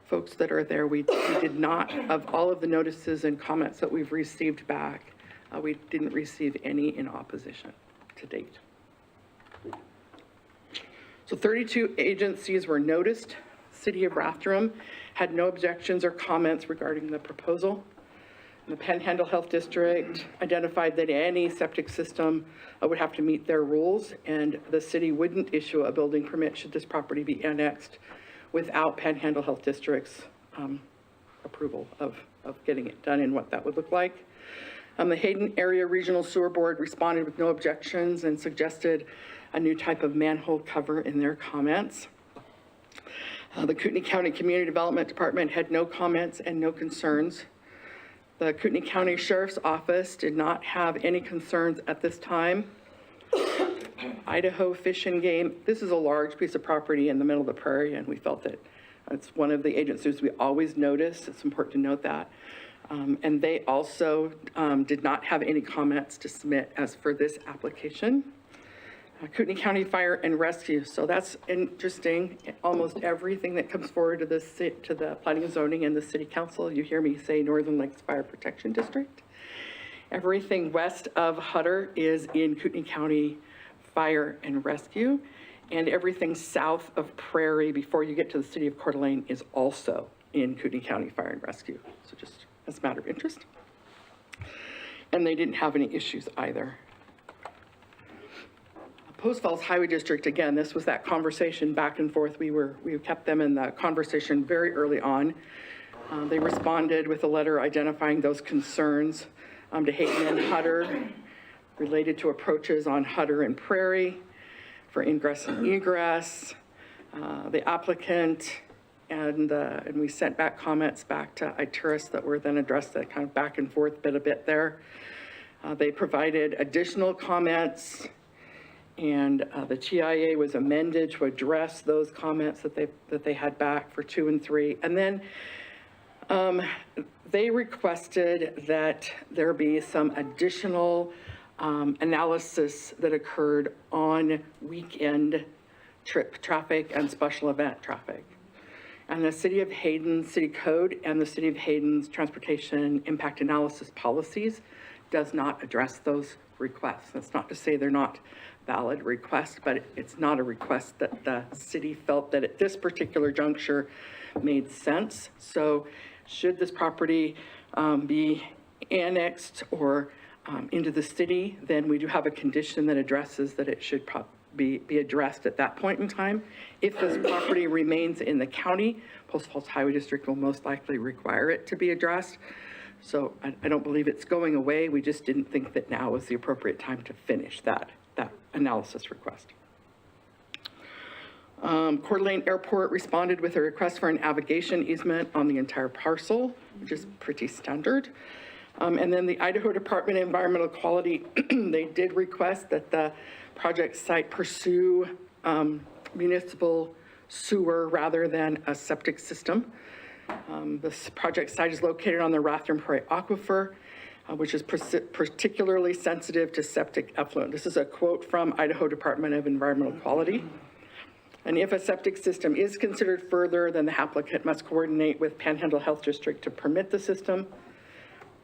S5: folks that are there, we did not, of all of the notices and comments that we've received back, we didn't receive any in opposition to date. So 32 agencies were noticed. City of Rathdrum had no objections or comments regarding the proposal. The Panhandle Health District identified that any septic system would have to meet their rules, and the city wouldn't issue a building permit should this property be annexed without Panhandle Health District's approval of getting it done and what that would look like. The Hayden Area Regional Sewer Board responded with no objections and suggested a new type of manhole cover in their comments. The Kootenai County Community Development Department had no comments and no concerns. The Kootenai County Sheriff's Office did not have any concerns at this time. Idaho Fish and Game, this is a large piece of property in the middle of the prairie, and we felt that it's one of the agencies we always notice. It's important to note that. And they also did not have any comments to submit as for this application. Kootenai County Fire and Rescue, so that's interesting. Almost everything that comes forward to the Planning and Zoning and the City Council, you hear me say Northern Lakes Fire Protection District. Everything west of Hutter is in Kootenai County Fire and Rescue, and everything south of Prairie before you get to the city of Coeur d'Alene is also in Kootenai County Fire and Rescue. So just as a matter of interest. And they didn't have any issues either. Post Falls Highway District, again, this was that conversation back and forth. We kept them in the conversation very early on. They responded with a letter identifying those concerns to Hayden and Hutter related to approaches on Hutter and Prairie for ingress and egress. The applicant and we sent back comments back to Ituris that were then addressed, that kind of back and forth a bit there. They provided additional comments, and the TIA was amended to address those comments that they had back for 2 and 3. And then they requested that there be some additional analysis that occurred on weekend trip traffic and special event traffic. And the City of Hayden City Code and the City of Hayden's Transportation Impact Analysis policies does not address those requests. That's not to say they're not valid requests, but it's not a request that the city felt that at this particular juncture made sense. So should this property be annexed or into the city, then we do have a condition that addresses that it should be addressed at that point in time. If this property remains in the county, Post Falls Highway District will most likely require it to be addressed. So I don't believe it's going away. We just didn't think that now was the appropriate time to finish that analysis request. Coeur d'Alene Airport responded with a request for an navigation easement on the entire parcel, which is pretty standard. And then the Idaho Department of Environmental Quality, they did request that the project site pursue municipal sewer rather than a septic system. This project site is located on the Rathdrum Prairie Aquifer, which is particularly sensitive to septic effluent. This is a quote from Idaho Department of Environmental Quality. And if a septic system is considered further, then the applicant must coordinate with Panhandle Health District to permit the system.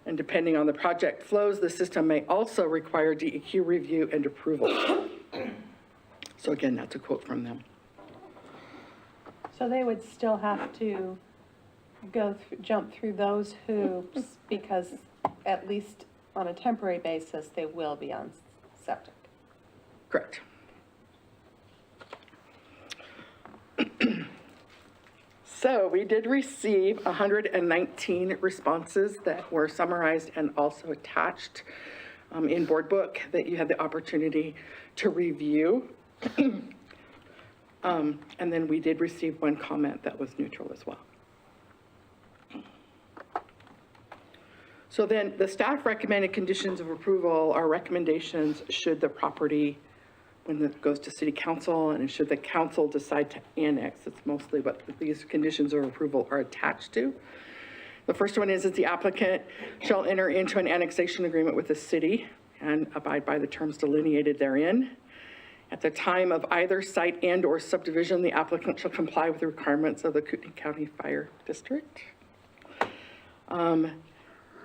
S5: And depending on the project flows, the system may also require DEQ review and approval. So again, that's a quote from them.
S4: So they would still have to jump through those hoops because at least on a temporary basis, they will be on septic.
S5: Correct. So we did receive 119 responses that were summarized and also attached in board book that you had the opportunity to review. And then we did receive one comment that was neutral as well. So then the staff recommended conditions of approval are recommendations should the property, when it goes to city council and should the council decide to annex. It's mostly what these conditions of approval are attached to. The first one is that the applicant shall enter into an annexation agreement with the city and abide by the terms delineated therein. At the time of either site and or subdivision, the applicant shall comply with the requirements of the Kootenai County Fire District.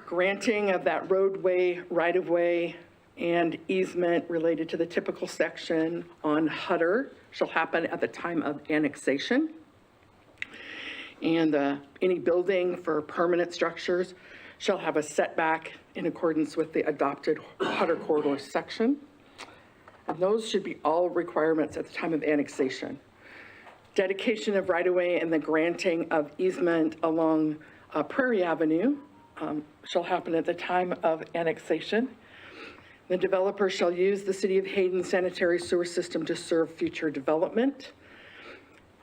S5: Granting of that roadway, right-of-way, and easement related to the typical section on Hutter shall happen at the time of annexation. And any building for permanent structures shall have a setback in accordance with the adopted Hutter corridor section. And those should be all requirements at the time of annexation. Dedication of right-of-way and the granting of easement along Prairie Avenue shall happen at the time of annexation. The developer shall use the City of Hayden sanitary sewer system to serve future development.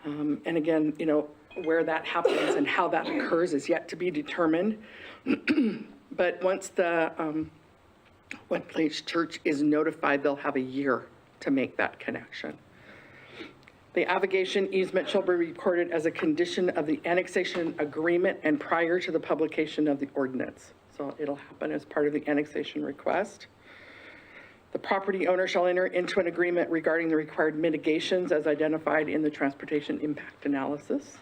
S5: And again, you know, where that happens and how that occurs is yet to be determined. But once the One Place Church is notified, they'll have a year to make that connection. The avigation easement shall be recorded as a condition of the annexation agreement and prior to the publication of the ordinance. So it'll happen as part of the annexation request. The property owner shall enter into an agreement regarding the required mitigations as identified in the transportation impact analysis.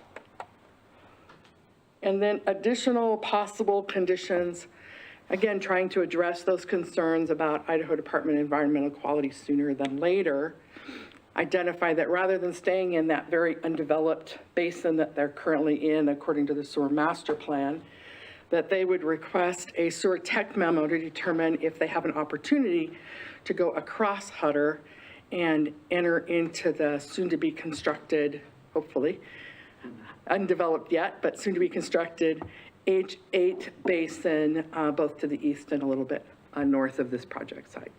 S5: And then additional possible conditions, again, trying to address those concerns about Idaho Department of Environmental Quality sooner than later, identify that rather than staying in that very undeveloped basin that they're currently in, according to the sewer master plan, that they would request a sewer tech memo to determine if they have an opportunity to go across Hutter and enter into the soon-to-be constructed, hopefully, undeveloped yet, but soon-to-be constructed H8 basin, both to the east and a little bit north of this project site.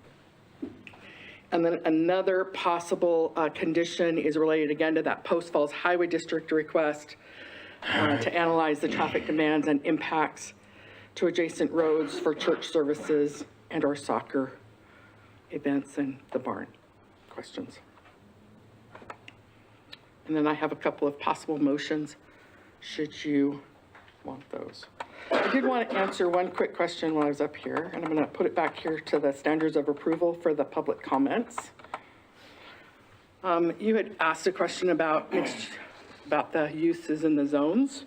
S5: And then another possible condition is related again to that Post Falls Highway District request to analyze the traffic demands and impacts to adjacent roads for church services and or soccer events and the barn questions. And then I have a couple of possible motions, should you want those. I did want to answer one quick question while I was up here, and I'm going to put it back here to the standards of approval for the public comments. You had asked a question about the uses in the zones.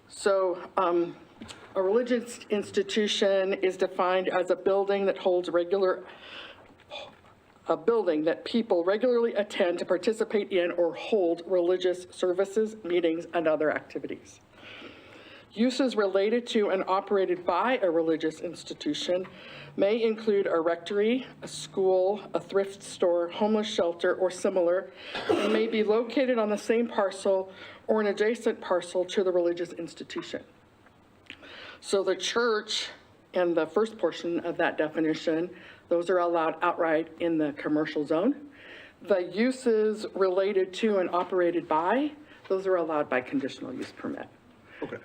S5: So a religious institution is defined as a building that holds a building that people regularly attend to participate in or hold religious services, meetings, and other activities. Uses related to and operated by a religious institution may include a rectory, a school, a thrift store, homeless shelter, or similar, and may be located on the same parcel or an adjacent parcel to the religious institution. So the church, in the first portion of that definition, those are allowed outright in the commercial zone. The uses related to and operated by, those are allowed by conditional use permit.
S8: Okay,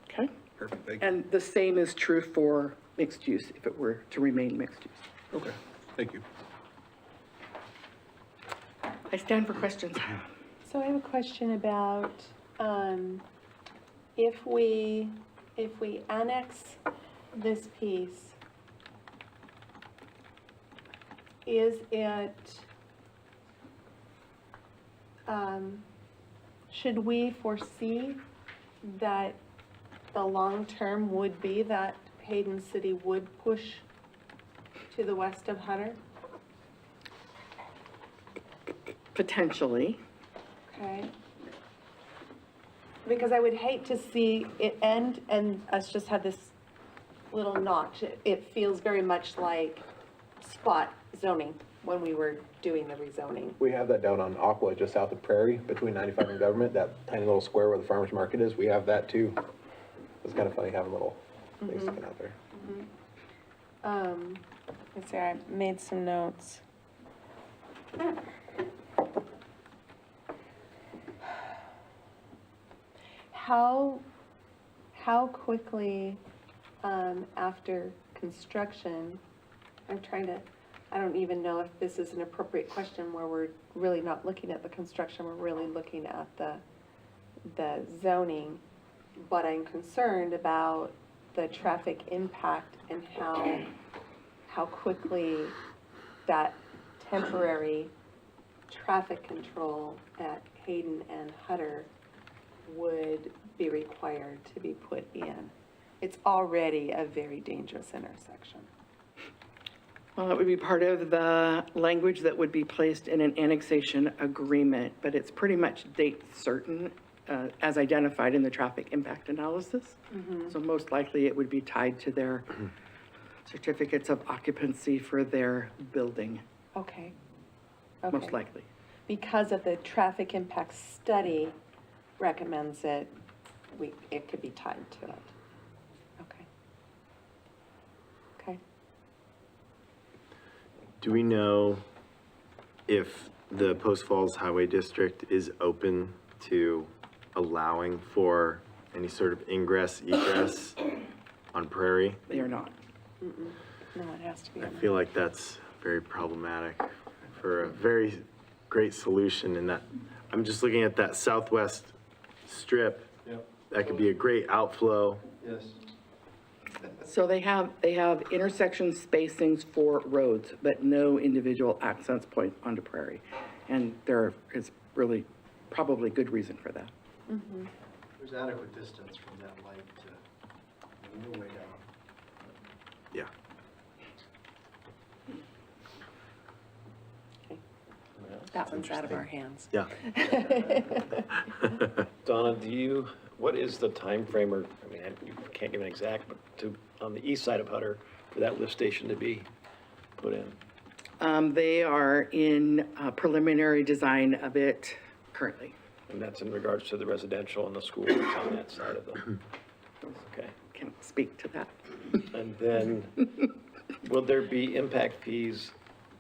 S5: Okay?
S8: perfect, thank you.
S5: And the same is true for mixed use, if it were to remain mixed use.
S8: Okay, thank you.
S5: I stand for questions.
S4: So I have a question about, if we annex this piece, is it, should we foresee that the long term would be that Hayden City would push to the west of Hutter?
S5: Potentially.
S4: Okay. Because I would hate to see it end and us just have this little notch. It feels very much like spot zoning when we were doing the rezoning.
S8: We have that down on Aqua, just south of Prairie, between 95 and Government, that tiny little square where the farmer's market is. We have that too. It's kind of funny having a little thing sticking out there.
S4: Let's see, I made some notes. How quickly, after construction, I don't even know if this is an appropriate question where we're really not looking at the construction, we're really looking at the zoning, but I'm concerned about the traffic impact and how quickly that temporary traffic control at Hayden and Hutter would be required to be put in. It's already a very dangerous intersection.
S5: Well, it would be part of the language that would be placed in an annexation agreement, but it's pretty much date certain as identified in the traffic impact analysis. So most likely it would be tied to their certificates of occupancy for their building,
S4: Okay.
S5: most likely.
S4: Because of the traffic impact study recommends it it could be tied to it. Okay. Okay.
S9: Do we know if the Post Falls Highway District is open to allowing for any sort of ingress, egress on Prairie?
S5: They are not.
S4: No, it has to be.
S9: I feel like that's very problematic for a very great solution in that, I'm just looking at that southwest strip.
S6: Yep.
S9: That could be a great outflow.
S6: Yes.
S5: So they have intersection spacings for roads, but no individual access point onto Prairie. And there is really probably good reason for that.
S6: There's adequate distance from that light to, no way down.
S9: Yeah.
S4: That one's out of our hands.
S9: Yeah.
S1: Donna, what is the time frame, or, I mean, you can't give an exact, but on the east side of Hutter, for that lift station to be put in?
S5: They are in preliminary design of it currently.
S1: And that's in regards to the residential and the school that's on that side of them? Okay.
S5: Can't speak to that.
S1: And then, will there be impact fees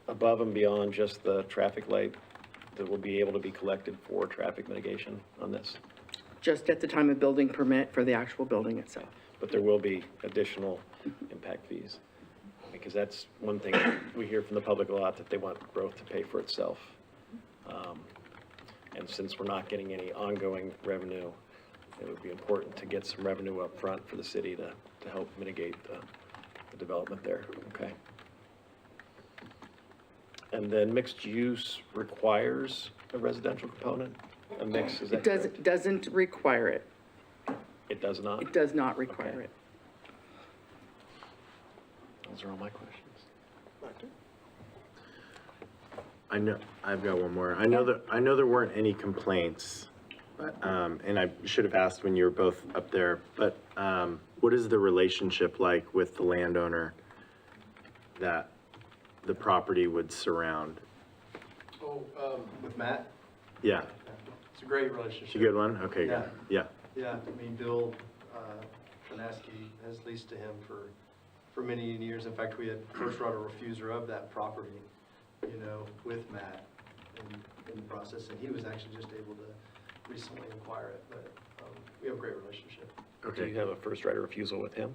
S1: above and beyond just the traffic light that will be able to be collected for traffic mitigation on this?
S5: Just at the time of building permit for the actual building itself.
S1: But there will be additional impact fees? Because that's one thing we hear from the public a lot, that they want growth to pay for itself. And since we're not getting any ongoing revenue, it would be important to get some revenue up front for the city to help mitigate the development there, okay? And then mixed use requires a residential component, a mix, is that correct?
S5: Doesn't require it.
S1: It does not?
S5: It does not require
S1: Okay.
S5: it.
S1: Those are all my questions.
S9: I know, I've got one more. I know there weren't any complaints, but, and I should have asked when you were both up there, but, what is the relationship like with the landowner that the property would surround?
S6: Oh, with Matt?
S9: Yeah,
S6: It's a great relationship.
S9: it's a good one? Okay,
S6: Yeah.
S9: good. Yeah,
S6: Yeah, I mean, Bill Fanaski has leased to him for many years. In fact, we had first right of refuser of that property, with Matt in the process, and he was actually just able to recently acquire it, but we have a great relationship.
S1: Do
S9: okay.
S1: you have a first right of refusal with him?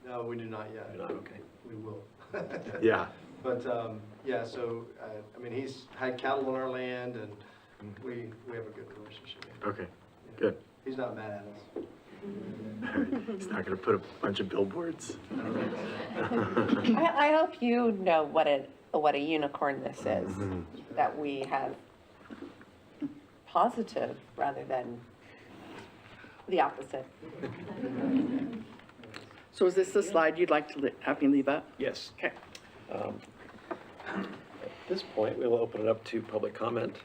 S6: No, we do not yet.
S1: You're not, okay.
S6: We will.
S9: Yeah,
S6: But, yeah, so, I mean, he's had cattle on our land, and we have a good relationship.
S9: okay, good.
S6: He's not mad at us.
S9: He's not gonna put a bunch of billboards.
S4: I hope you know what a unicorn this is, that we have positive rather than the opposite.
S5: So is this the slide you'd like to have me leave up?
S1: Yes.
S5: Okay.
S1: At this point, we will open it up to public comment.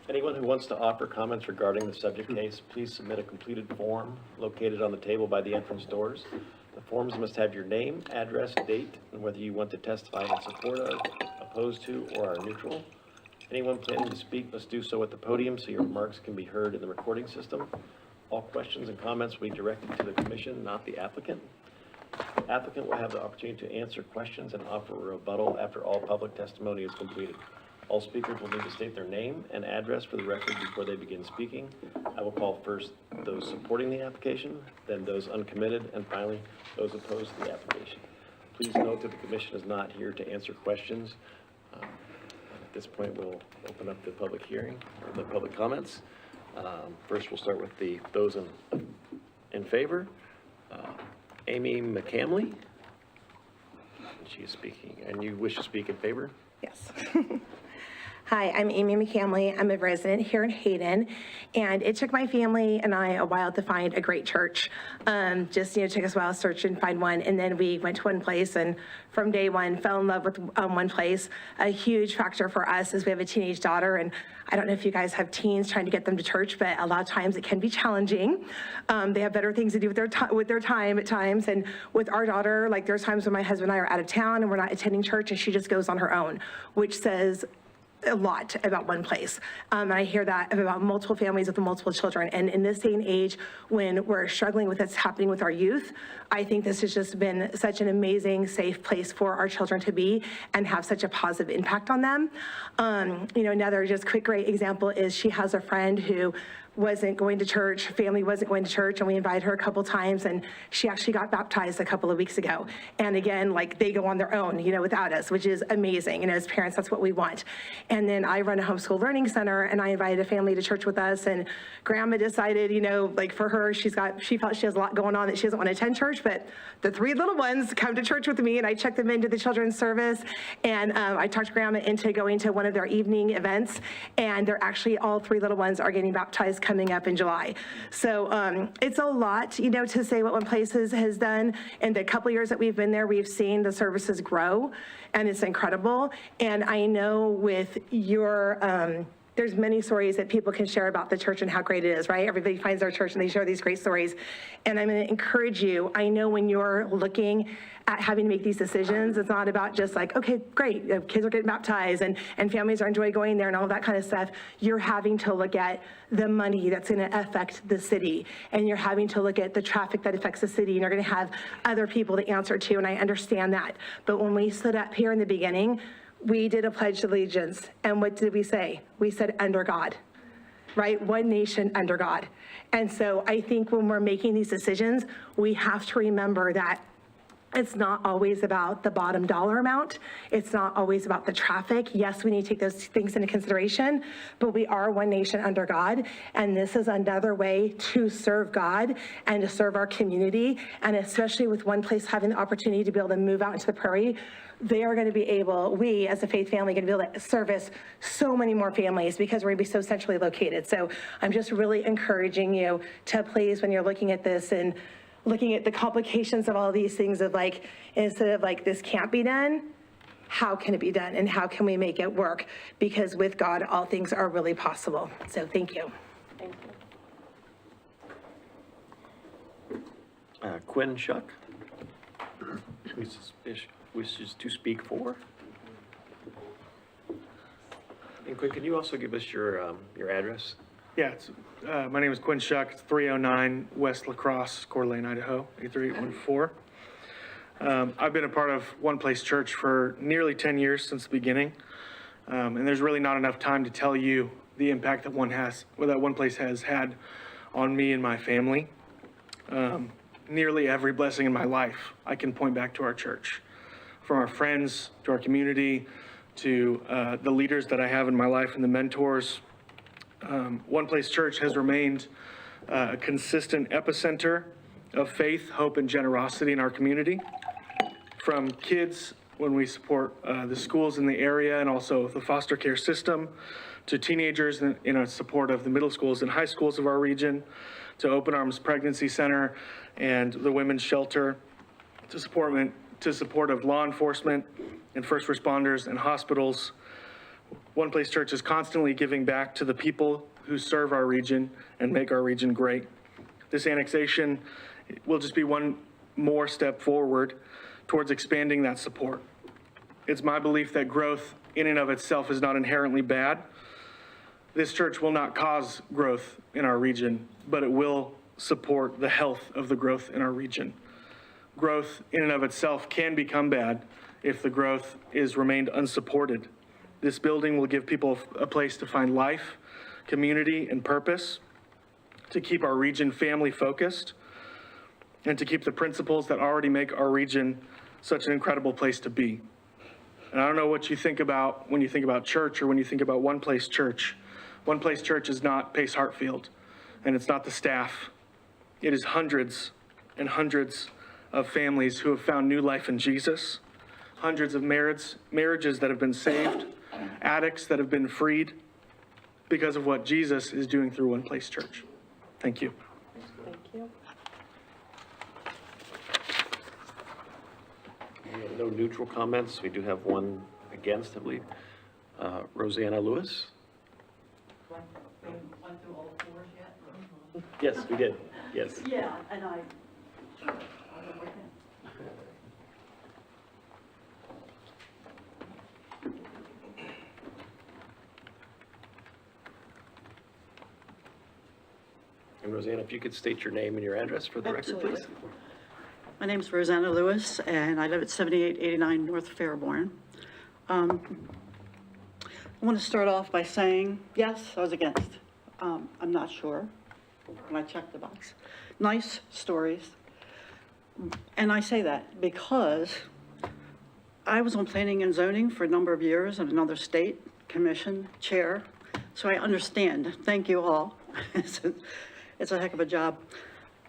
S1: Anyone who wants to offer comments regarding the subject case, please submit a completed form located on the table by the entrance doors. The forms must have your name, address, date, and whether you want to testify in support of, opposed to, or are neutral. Anyone planning to speak must do so at the podium so your remarks can be heard in the recording system. All questions and comments will be directed to the commission, not the applicant. The applicant will have the opportunity to answer questions and offer a rebuttal after all public testimony is completed. All speakers will need to state their name and address for the record before they begin speaking. I will call first those supporting the application, then those uncommitted, and finally, those opposed to the application. Please note that the commission is not here to answer questions. At this point, we'll open up the public hearing, or the public comments. First, we'll start with those in favor. Amy McCamley. She is speaking, and you wish to speak in favor?
S10: Yes. Hi, I'm Amy McCamley. I'm a resident here in Hayden, and it took my family and I a while to find a great church. Just, took us a while to search and find one, and then we went to one place, and from day one, fell in love with one place. A huge factor for us is we have a teenage daughter, and I don't know if you guys have teens trying to get them to church, but a lot of times it can be challenging. They have better things to do with their time at times, and with our daughter, like there's times when my husband and I are out of town and we're not attending church, and she just goes on her own, which says a lot about one place. And I hear that about multiple families with multiple children. And in this day and age, when we're struggling with what's happening with our youth, I think this has just been such an amazing, safe place for our children to be and have such a positive impact on them. Another just quick great example is she has a friend who wasn't going to church, family wasn't going to church, and we invited her a couple times, and she actually got baptized a couple of weeks ago. And again, like, they go on their own, without us, which is amazing. As parents, that's what we want. And then I run a homeschool learning center, and I invited a family to church with us, and grandma decided, for her, she felt she has a lot going on that she doesn't want to attend church, but the 3 little ones come to church with me, and I check them into the children's service, and I talked grandma into going to one of their evening events, and they're actually, all 3 little ones are getting baptized coming up in July. So it's a lot, to say what One Place has done. In the couple years that we've been there, we've seen the services grow, and it's incredible. And I know with your, there's many stories that people can share about the church and how great it is, right? Everybody finds their church and they share these great stories. And I'm going to encourage you, I know when you're looking at having to make these decisions, it's not about just like, okay, great, kids are getting baptized and families are enjoying going there and all that kind of stuff. You're having to look at the money that's going to affect the city, and you're having to look at the traffic that affects the city, and you're going to have other people to answer to, and I understand that. But when we stood up here in the beginning, we did a pledge of allegiance, and what did we say? We said, under God, right? One nation under God. And so I think when we're making these decisions, we have to remember that it's not always about the bottom dollar amount. It's not always about the traffic. Yes, we need to take those things into consideration, but we are one nation under God, and this is another way to serve God and to serve our community, and especially with One Place having the opportunity to be able to move out into the prairie, they are going to be able, we as a faith family, going to be able to service so many more families because we're going to be so centrally located. So I'm just really encouraging you to please, when you're looking at this and looking at the complications of all these things, of like, instead of like, this can't be done, how can it be done and how can we make it work? Because with God, all things are really possible. So thank you.
S4: Thank you.
S1: Quinn Shuck wishes to speak for. And Quinn, can you also give us your address?
S11: Yeah, my name is Quinn Shuck. It's 309 West La Crosse, Coeur d'Alene, Idaho, 83814. I've been a part of One Place Church for nearly 10 years since the beginning. And there's really not enough time to tell you the impact that One Place has had on me and my family. Nearly every blessing in my life, I can point back to our church. From our friends, to our community, to the leaders that I have in my life and the mentors. One Place Church has remained a consistent epicenter of faith, hope, and generosity in our community. From kids, when we support the schools in the area and also the foster care system, to teenagers in our support of the middle schools and high schools of our region, to Open Arms Pregnancy Center and the Women's Shelter, to support of law enforcement and first responders and hospitals. One Place Church is constantly giving back to the people who serve our region and make our region great. This annexation will just be one more step forward towards expanding that support. It's my belief that growth in and of itself is not inherently bad. This church will not cause growth in our region, but it will support the health of the growth in our region. Growth in and of itself can become bad if the growth is remained unsupported. This building will give people a place to find life, community, and purpose, to keep our region family focused, and to keep the principles that already make our region such an incredible place to be. And I don't know what you think about when you think about church or when you think about One Place Church. One Place Church is not Pace Hartfield, and it's not the staff. It is hundreds and hundreds of families who have found new life in Jesus, hundreds of marriages that have been saved, addicts that have been freed because of what Jesus is doing through One Place Church. Thank you.
S4: Thank you.
S1: We have no neutral comments. We do have one against, I believe. Rosanna Lewis?
S12: Went through all 4 yet?
S1: Yes, we did. Yes.
S12: Yeah, and
S1: And Roseanne, if you could state your name and your address for the record, please.
S12: Absolutely. My name's Rosanna Lewis, and I live at 7889 North Fairborn. I want to start off by saying, yes, I was against. I'm not sure when I checked the box. Nice stories. And I say that because I was on planning and zoning for a number of years in another state, commission, chair, so I understand. Thank you all. It's a heck of a job.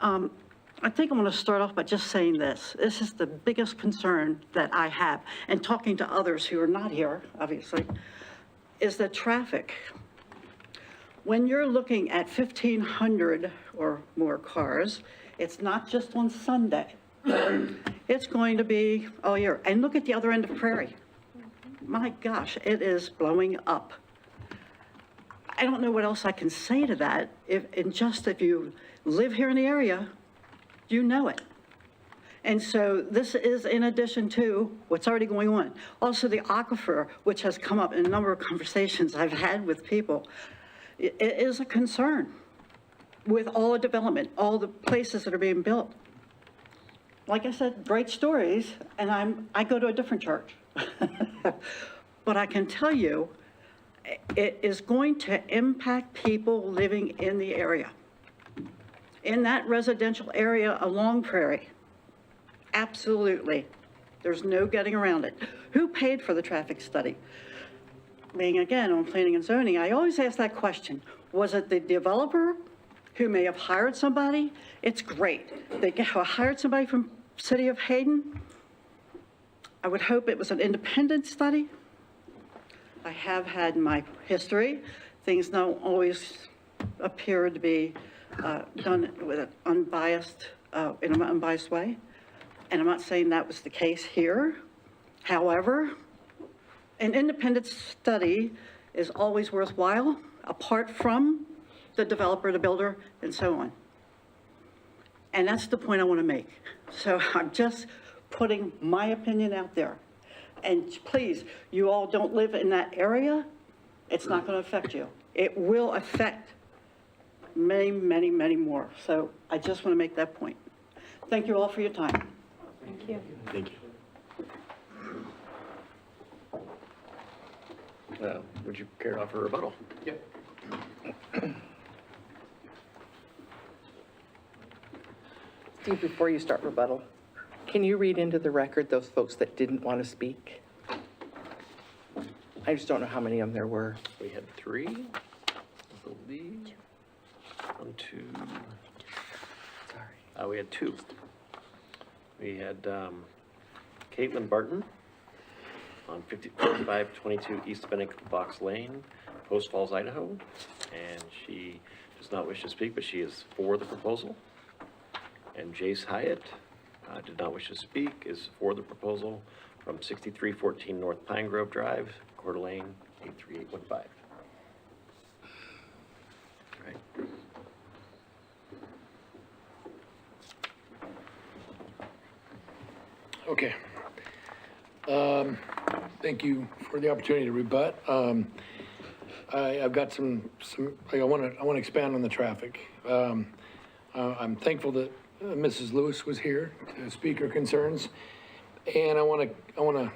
S12: I think I'm going to start off by just saying this. This is the biggest concern that I have, and talking to others who are not here, obviously, is the traffic. When you're looking at 1,500 or more cars, it's not just on Sunday. It's going to be all year. And look at the other end of Prairie. My gosh, it is blowing up. I don't know what else I can say to that. If you live here in the area, you know it. And so this is in addition to what's already going on. Also the aquifer, which has come up in a number of conversations I've had with people, it is a concern with all the development, all the places that are being built. Like I said, great stories, and I go to a different church. But I can tell you, it is going to impact people living in the area. In that residential area along Prairie. Absolutely. There's no getting around it. Who paid for the traffic study? Being again on planning and zoning, I always ask that question. Was it the developer who may have hired somebody? It's great. They hired somebody from City of Hayden. I would hope it was an independent study. I have had my history. Things don't always appear to be done with an unbiased, in an unbiased way. And I'm not saying that was the case here. However, an independent study is always worthwhile, apart from the developer, the builder, and so on. And that's the point I want to make. So I'm just putting my opinion out there. And please, you all don't live in that area, it's not going to affect you. It will affect many, many, many more. So I just want to make that point. Thank you all for your time.
S4: Thank you.
S9: Thank you.
S1: Would you care to offer a rebuttal?
S8: Yep.
S5: Steve, before you start rebuttal, can you read into the record those folks that didn't want to speak? I just don't know how many of them there were.
S1: We had 3, I believe. 1, 2.
S5: Sorry.
S1: We had 2. We had Caitlin Barton on 5522 East Bennick Box Lane, Post Falls, Idaho. And she does not wish to speak, but she is for the proposal. And Jace Hyatt did not wish to speak, is for the proposal from 6314 North Pine Grove Drive, Coeur d'Alene, 83815. Right.
S7: Okay. Thank you for the opportunity to rebut. I've got some, I want to expand on the traffic. I'm thankful that Mrs. Lewis was here to speak her concerns. And I want to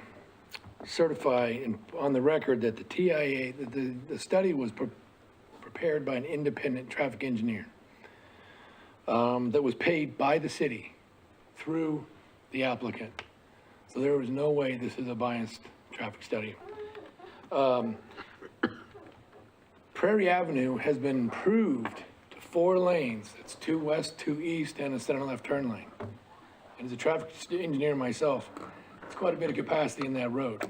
S7: certify on the record that the TIA, the study was prepared by an independent traffic engineer that was paid by the city through the applicant. So there was no way this is a biased traffic study. Prairie Avenue has been improved to 4 lanes. It's 2 west, 2 east, and a center left turn lane. And as a traffic engineer myself, it's quite a bit of capacity in that road.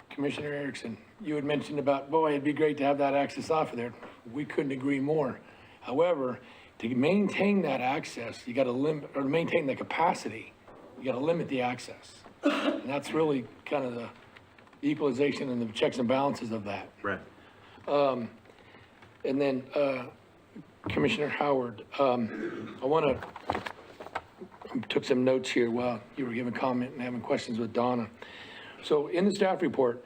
S7: Commissioner Erickson, you had mentioned about, boy, it'd be great to have that access off of there. We couldn't agree more. However, to maintain that access, you got to limit, or maintain the capacity, you got to limit the access. And that's really kind of the equalization and the checks and balances of that.
S9: Right.
S7: And then, Commissioner Howard, I took some notes here while you were giving comment and having questions with Donna. So in the staff report,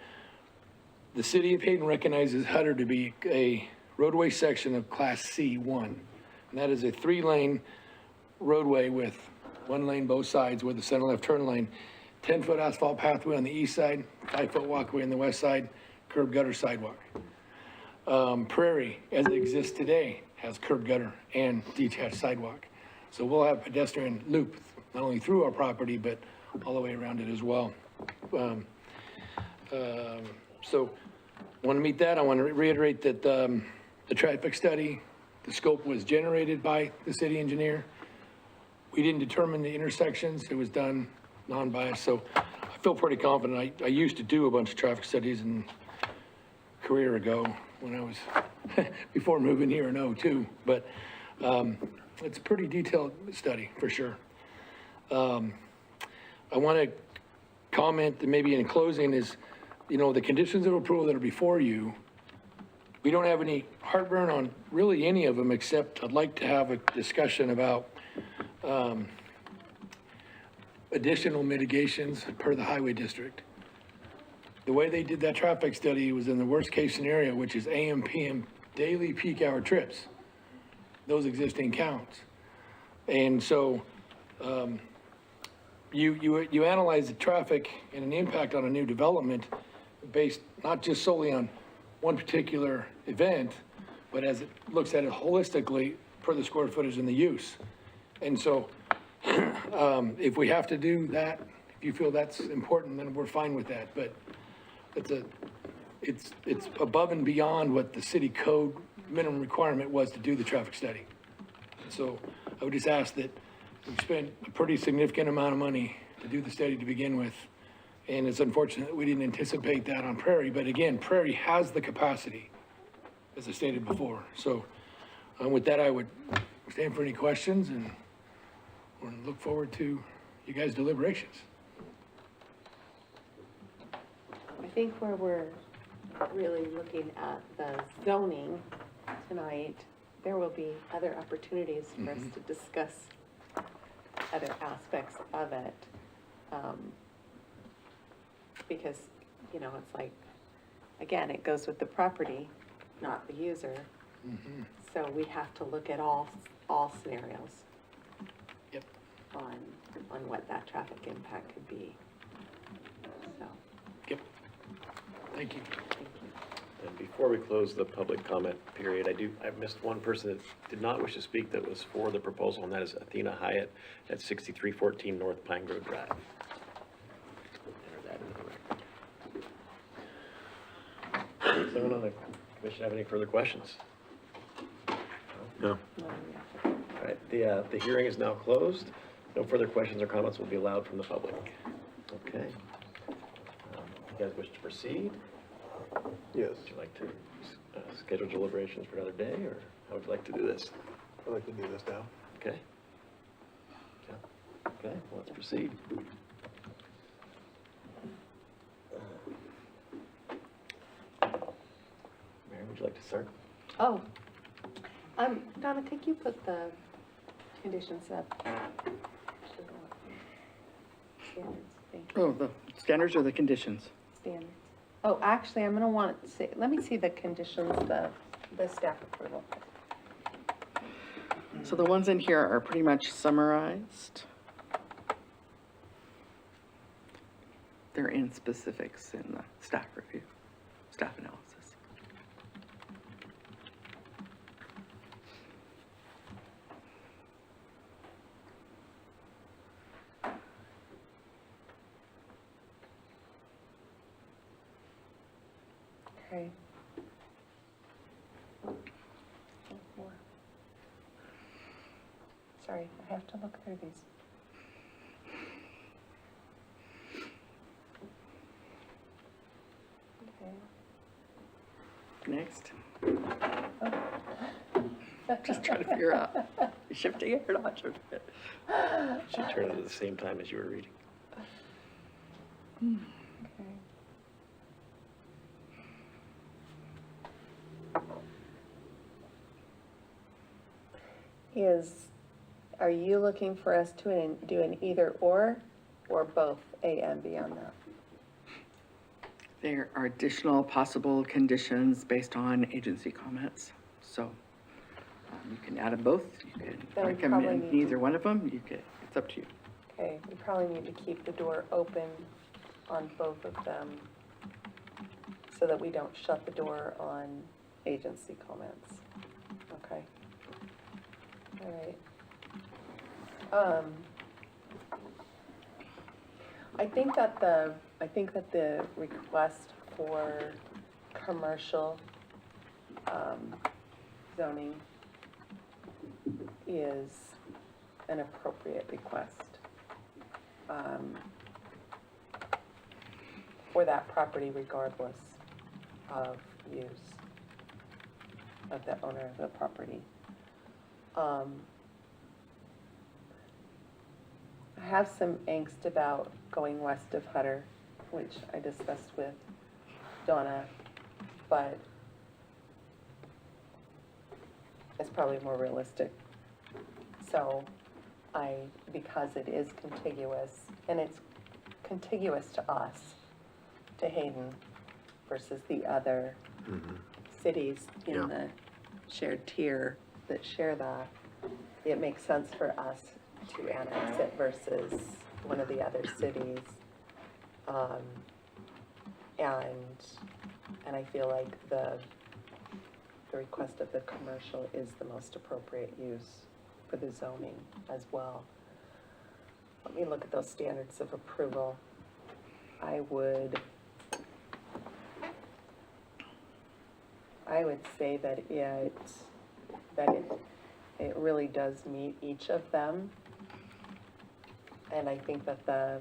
S7: the city of Hayden recognizes Hutter to be a roadway section of Class C1. And that is a 3-lane roadway with 1 lane both sides with a center left turn lane, 10-foot asphalt pathway on the east side, 5-foot walkway on the west side, curb gutter sidewalk. Prairie, as it exists today, has curb gutter and detached sidewalk. So we'll have pedestrian loop, not only through our property, but all the way around it as well. So want to meet that. I want to reiterate that the traffic study, the scope was generated by the city engineer. We didn't determine the intersections. It was done non-biased. So I feel pretty confident. I used to do a bunch of traffic studies in career ago when I was, before moving here in '02. But it's a pretty detailed study for sure. I want to comment that maybe in closing is, the conditions of approval that are before you, we don't have any heartburn on really any of them, except I'd like to have a discussion about additional mitigations per the highway district. The way they did that traffic study was in the worst case scenario, which is AM, PM, daily peak hour trips, those existing counts. And so you analyze the traffic and an impact on a new development based not just solely on one particular event, but as it looks at it holistically per the square footage and the use. And so if we have to do that, if you feel that's important, then we're fine with that. But it's above and beyond what the city code minimum requirement was to do the traffic study. So I would just ask that we spent a pretty significant amount of money to do the study to begin with. And it's unfortunate that we didn't anticipate that on Prairie, but again, Prairie has the capacity, as I stated before. So with that, I would stand for any questions and look forward to you guys' deliberations.
S4: I think where we're really looking at the zoning tonight, there will be other opportunities for us to discuss other aspects of it. Because, it's like, again, it goes with the property, not the user. So we have to look at all scenarios.
S7: Yep.
S4: On what that traffic impact could be. So,
S7: Yep. Thank you.
S4: thank you.
S1: And before we close the public comment period, I've missed one person that did not wish to speak that was for the proposal, and that is Athena Hyatt at 6314 North Pine Grove Drive. Enter that into the record. Does anyone on the commission have any further questions?
S9: No.
S1: All right, the hearing is now closed. No further questions or comments will be allowed from the public. Okay. You guys wish to proceed?
S6: Yes,
S1: Would you like to schedule deliberations for another day, or how would you like to do this?
S6: I'd like to do this now.
S1: Okay. Yeah. Okay, well, let's proceed. Mary, would you like to start?
S4: Oh, Donna, could you put the conditions up? Standards, thank you.
S5: Oh, the standards or the conditions?
S4: Standards. Oh, actually, I'm gonna want to see, let me see the conditions, the staff approval.
S5: So the ones in here are pretty much summarized. They're in specifics in the staff review, staff analysis.
S4: Okay. Sorry, I have to look through these. Okay.
S5: Next. Just trying to figure out, shifting it or not shifting it.
S1: Should turn it at the same time as you were reading.
S4: Okay. Are you looking for us to do an either or both A and B on that?
S5: There are additional possible conditions based on agency comments. So you can add them both, you can
S4: Then we probably
S5: recommend
S4: need to-
S5: neither one of them, it's up to you.
S4: Okay, we probably need to keep the door open on both of them so that we don't shut the door on agency comments. Okay. All right. I think that the request for commercial zoning is an appropriate request for that property regardless of use of the owner of the property. I have some angst about going west of Hutter, which I discussed with Donna, but it's probably more realistic. So because it is contiguous, and it's contiguous to us, to Hayden, versus the other cities in the shared tier that share that, it makes sense for us to annex it versus one of the other cities. And I feel like the request of the commercial is the most appropriate use for the zoning as well. Let me look at those standards of approval. I would say that it really does meet each of them. And I think that the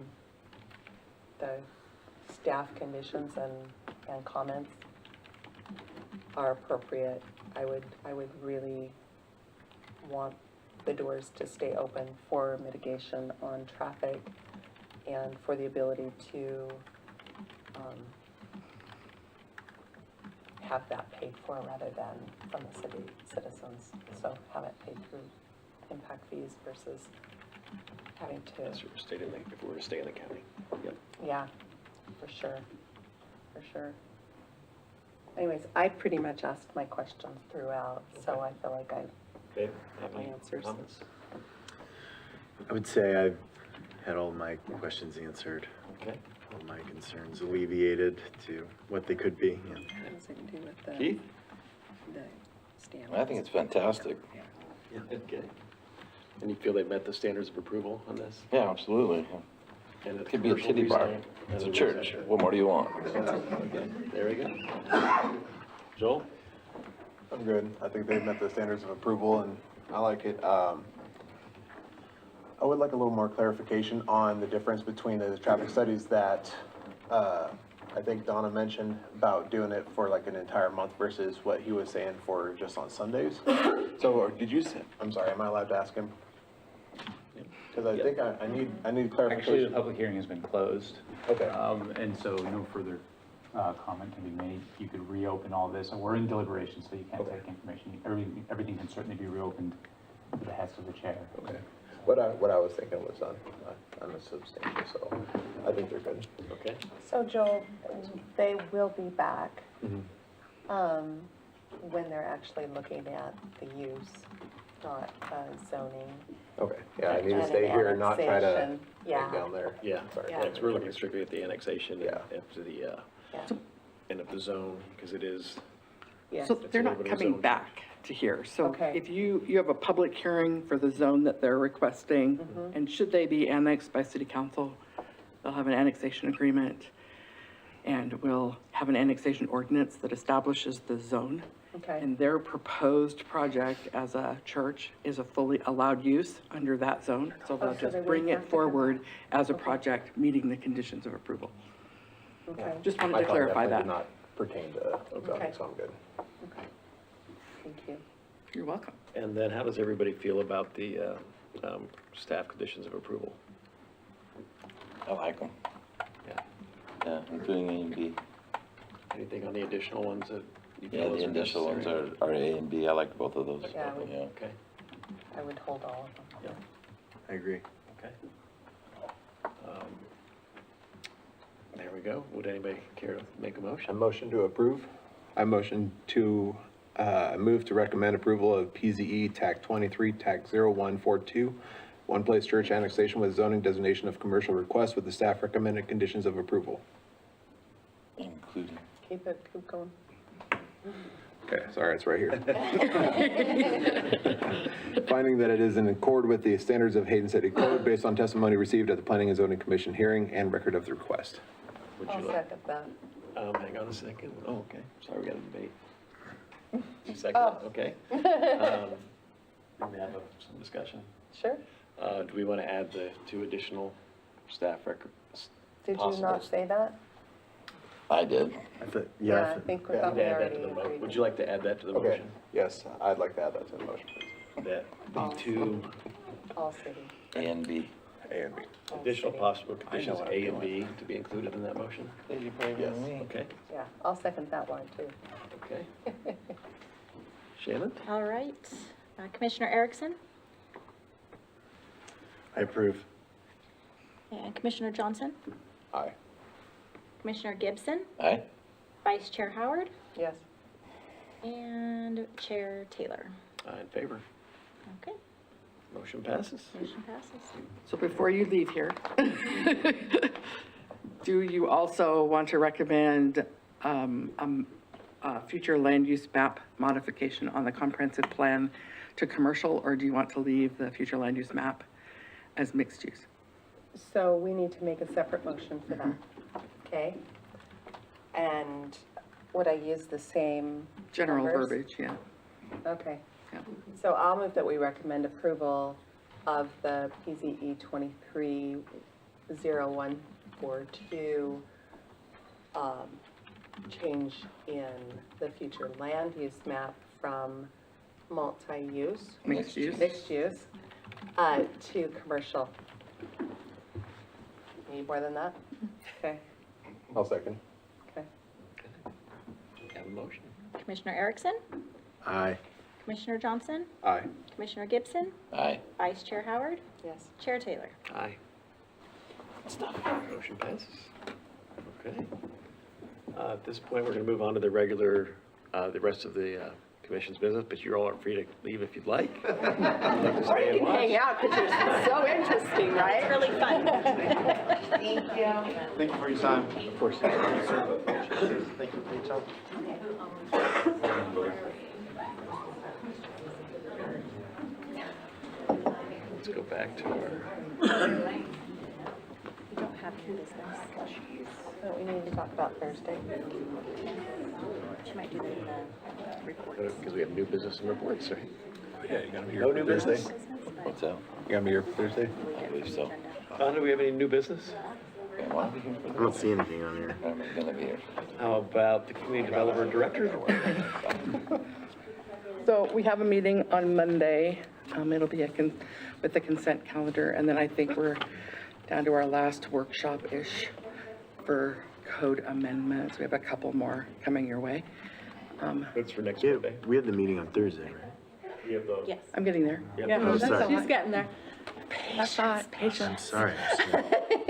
S4: staff conditions and comments are appropriate. I would really want the doors to stay open for mitigation on traffic and for the ability to have that paid for rather than from the city citizens. So have it paid through impact fees versus having to.
S1: That's if we were to stay in the county. Yep.
S4: Yeah, for sure, for sure. Anyways, I pretty much asked my questions throughout, so I feel like I
S1: Dave,
S4: have my answers.
S1: comments?
S9: I would say I've had all my questions answered,
S1: Okay.
S9: all my concerns alleviated to what they could be. Yeah.
S4: What does it do with the,
S1: Keith?
S4: the standards?
S3: I think it's fantastic.
S1: Yeah. Okay. And you feel they've met the standards of approval on this?
S3: Yeah, absolutely.
S1: And
S3: It could be a titty bar. It's a church. What more do you want?
S1: Okay, there we go. Joel?
S8: I'm good. I think they've met the standards of approval and I like it. I would like a little more clarification on the difference between the traffic studies that I think Donna mentioned about doing it for like an entire month versus what he was saying for just on Sundays. So, or did you say, I'm sorry, am I allowed to ask him? Because I think I need
S13: Actually, the
S8: clarification.
S13: public hearing has been closed.
S8: Okay.
S13: And so no further comment can be made. You could reopen all this, and we're in deliberation, so you can't take information. Everything can certainly be reopened at the behest of the chair.
S8: Okay. What I was thinking was unsubstantial, so I think they're good.
S1: Okay.
S4: So Joel, they will be back, when they're actually looking at the use, not zoning.
S8: Okay, yeah, I need to
S4: And
S8: stay
S4: an
S8: here and not try to
S4: annexation.
S8: get
S4: Yeah.
S8: down there.
S1: Yeah,
S8: Sorry.
S4: Yeah.
S1: yeah, 'cause we're looking strictly at the annexation
S8: Yeah.
S1: and to the,
S4: Yeah.
S1: end of the zone, because it is,
S4: Yes.
S5: So they're
S1: a
S5: not
S1: little bit of
S5: coming
S1: zone.
S5: back to here. So
S4: Okay.
S5: if you have a public hearing for the zone that they're requesting, and should they be annexed by city council, they'll have an annexation agreement, and we'll have an annexation ordinance that establishes the zone.
S4: Okay.
S5: And their proposed project as a church is a fully allowed use under that zone. So they'll
S4: Oh, so
S5: just
S4: they
S5: bring
S4: wouldn't
S5: it
S4: have to come
S5: forward as a
S4: Okay.
S5: project meeting the conditions of approval.
S4: Okay.
S5: Just
S8: I
S5: wanted to
S8: thought
S5: clarify
S8: definitely
S5: that.
S8: did not pertain to
S4: Okay.
S8: zoning, so I'm good.
S4: Okay. Thank you.
S5: You're welcome.
S1: and then how does everybody feel about the staff conditions of approval?
S3: I like them.
S1: Yeah.
S3: Yeah, including A and B.
S1: Anything on the additional ones that you feel
S3: Yeah,
S1: those
S3: the
S1: are
S3: initial ones
S1: necessary?
S3: are A and B. I like both of those.
S4: Yeah, we-
S3: Yeah.
S1: Okay,
S4: I would hold all of them.
S1: yeah,
S9: I agree.
S1: okay. There we go. Would anybody care to make a
S8: A
S1: motion?
S8: motion to approve? I motion to Move to recommend approval of PZE TAC 23, TAC 0142, One Place Church annexation with zoning designation of commercial request with the staff recommended conditions of approval.
S3: Including.
S4: Keep going.
S8: Okay, sorry, it's right here. Finding that it is in accord with the standards of Hayden City Code based on testimony received at the Planning and Zoning Commission hearing and record of the request.
S1: Would you
S4: I'll
S1: like?
S4: second that.
S1: Hang on a second. Oh, okay. Sorry, we got a debate. You second?
S4: Oh.
S1: Okay. We have some discussion.
S4: Sure.
S1: Do we want to add the 2 additional staff records?
S4: Did you not say that?
S3: I did.
S4: Yeah, I think we thought we already agreed.
S1: Would you like to add that to the
S8: Okay,
S1: motion?
S8: yes, I'd like to add that to the motion, please.
S1: That the 2
S4: All city.
S3: A and B.
S8: A and B.
S1: additional possible conditions, A and B, to be included in that motion?
S8: Yes.
S1: Okay,
S4: Yeah, I'll second that one too.
S1: okay. Shannon?
S2: All right. Commissioner Erickson
S8: I approve.
S2: and Commissioner Johnson,
S8: Aye.
S2: Commissioner Gibson,
S3: Aye.
S2: Vice Chair Howard,
S4: Yes.
S2: and Chair Taylor.
S1: In favor?
S2: Okay,
S1: Motion passes.
S2: motion passes.
S5: So before you leave here, do you also want to recommend future land use map modification on the comprehensive plan to commercial, or do you want to leave the future land use map as mixed use?
S4: So we need to make a separate motion for that, okay? And would I use the same
S5: General
S4: numbers?
S5: verbiage, yeah.
S4: Okay.
S5: Yeah.
S4: So I'll move that we recommend approval of the PZE 230142 change in the future land use map from multi-use.
S5: Mixed use.
S4: Mixed use, to commercial. Need more than that? Okay,
S8: I'll second.
S4: okay.
S1: Have a motion.
S2: Commissioner Erickson,
S8: Aye.
S2: Commissioner Johnson,
S8: Aye.
S2: Commissioner Gibson,
S3: Aye.
S2: Vice Chair Howard,
S4: Yes.
S2: Chair Taylor.
S1: Aye. Motion passes. Okay. At this point, we're going to move on to the regular, the rest of the commission's business, but you're all free to leave if you'd like.
S4: Or you can hang out because you're so interesting, right?
S2: It's really fun.
S4: Thank you.
S6: Thank you for your time. Of course. Thank you for your time.
S1: Let's go back to our,
S2: We don't have new business.
S4: So we need to talk about Thursday.
S2: She might do that in the report.
S1: because we have new business and reports, right?
S8: Yeah, you gotta be
S1: No new business?
S3: What's that?
S8: You got me here Thursday?
S3: I believe so.
S1: Do we have any new business?
S3: I want to be here for
S9: I don't see anything on here.
S3: I'm gonna be here.
S1: How about the community developer director?
S5: So we have a meeting on Monday. It'll be with the consent calendar, and then I think we're down to our last workshop-ish for code amendments. We have a couple more coming your way.
S1: That's for next
S9: Yeah,
S1: Monday.
S9: we had the meeting on Thursday, right?
S1: We have those.
S2: Yes.
S5: I'm getting there.
S9: Oh, sorry.
S4: She's getting there.
S5: Patience,
S9: I'm
S5: patience.
S9: sorry.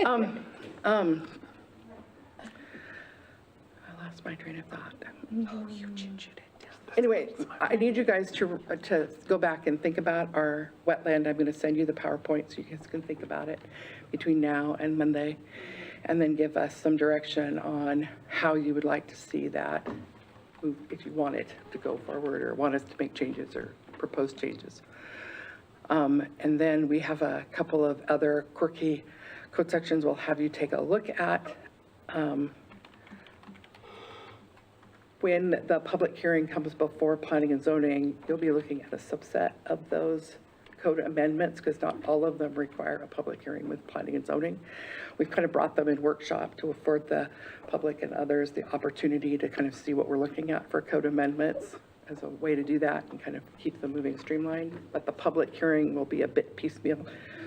S5: I lost my train of thought. Anyway, I need you guys to go back and think about our wetland. I'm going to send you the PowerPoint so you guys can think about it between now and Monday, and then give us some direction on how you would like to see that, if you want it to go forward or want us to make changes or propose changes. And then we have a couple of other quirky code sections we'll have you take a look at. When the public hearing comes before planning and zoning, you'll be looking at a subset of those code amendments, because not all of them require a public hearing with planning and zoning. We've kind of brought them in workshop to afford the public and others the opportunity to kind of see what we're looking at for code amendments as a way to do that and kind of keep them moving streamlined. But the public hearing will be a bit piecemeal.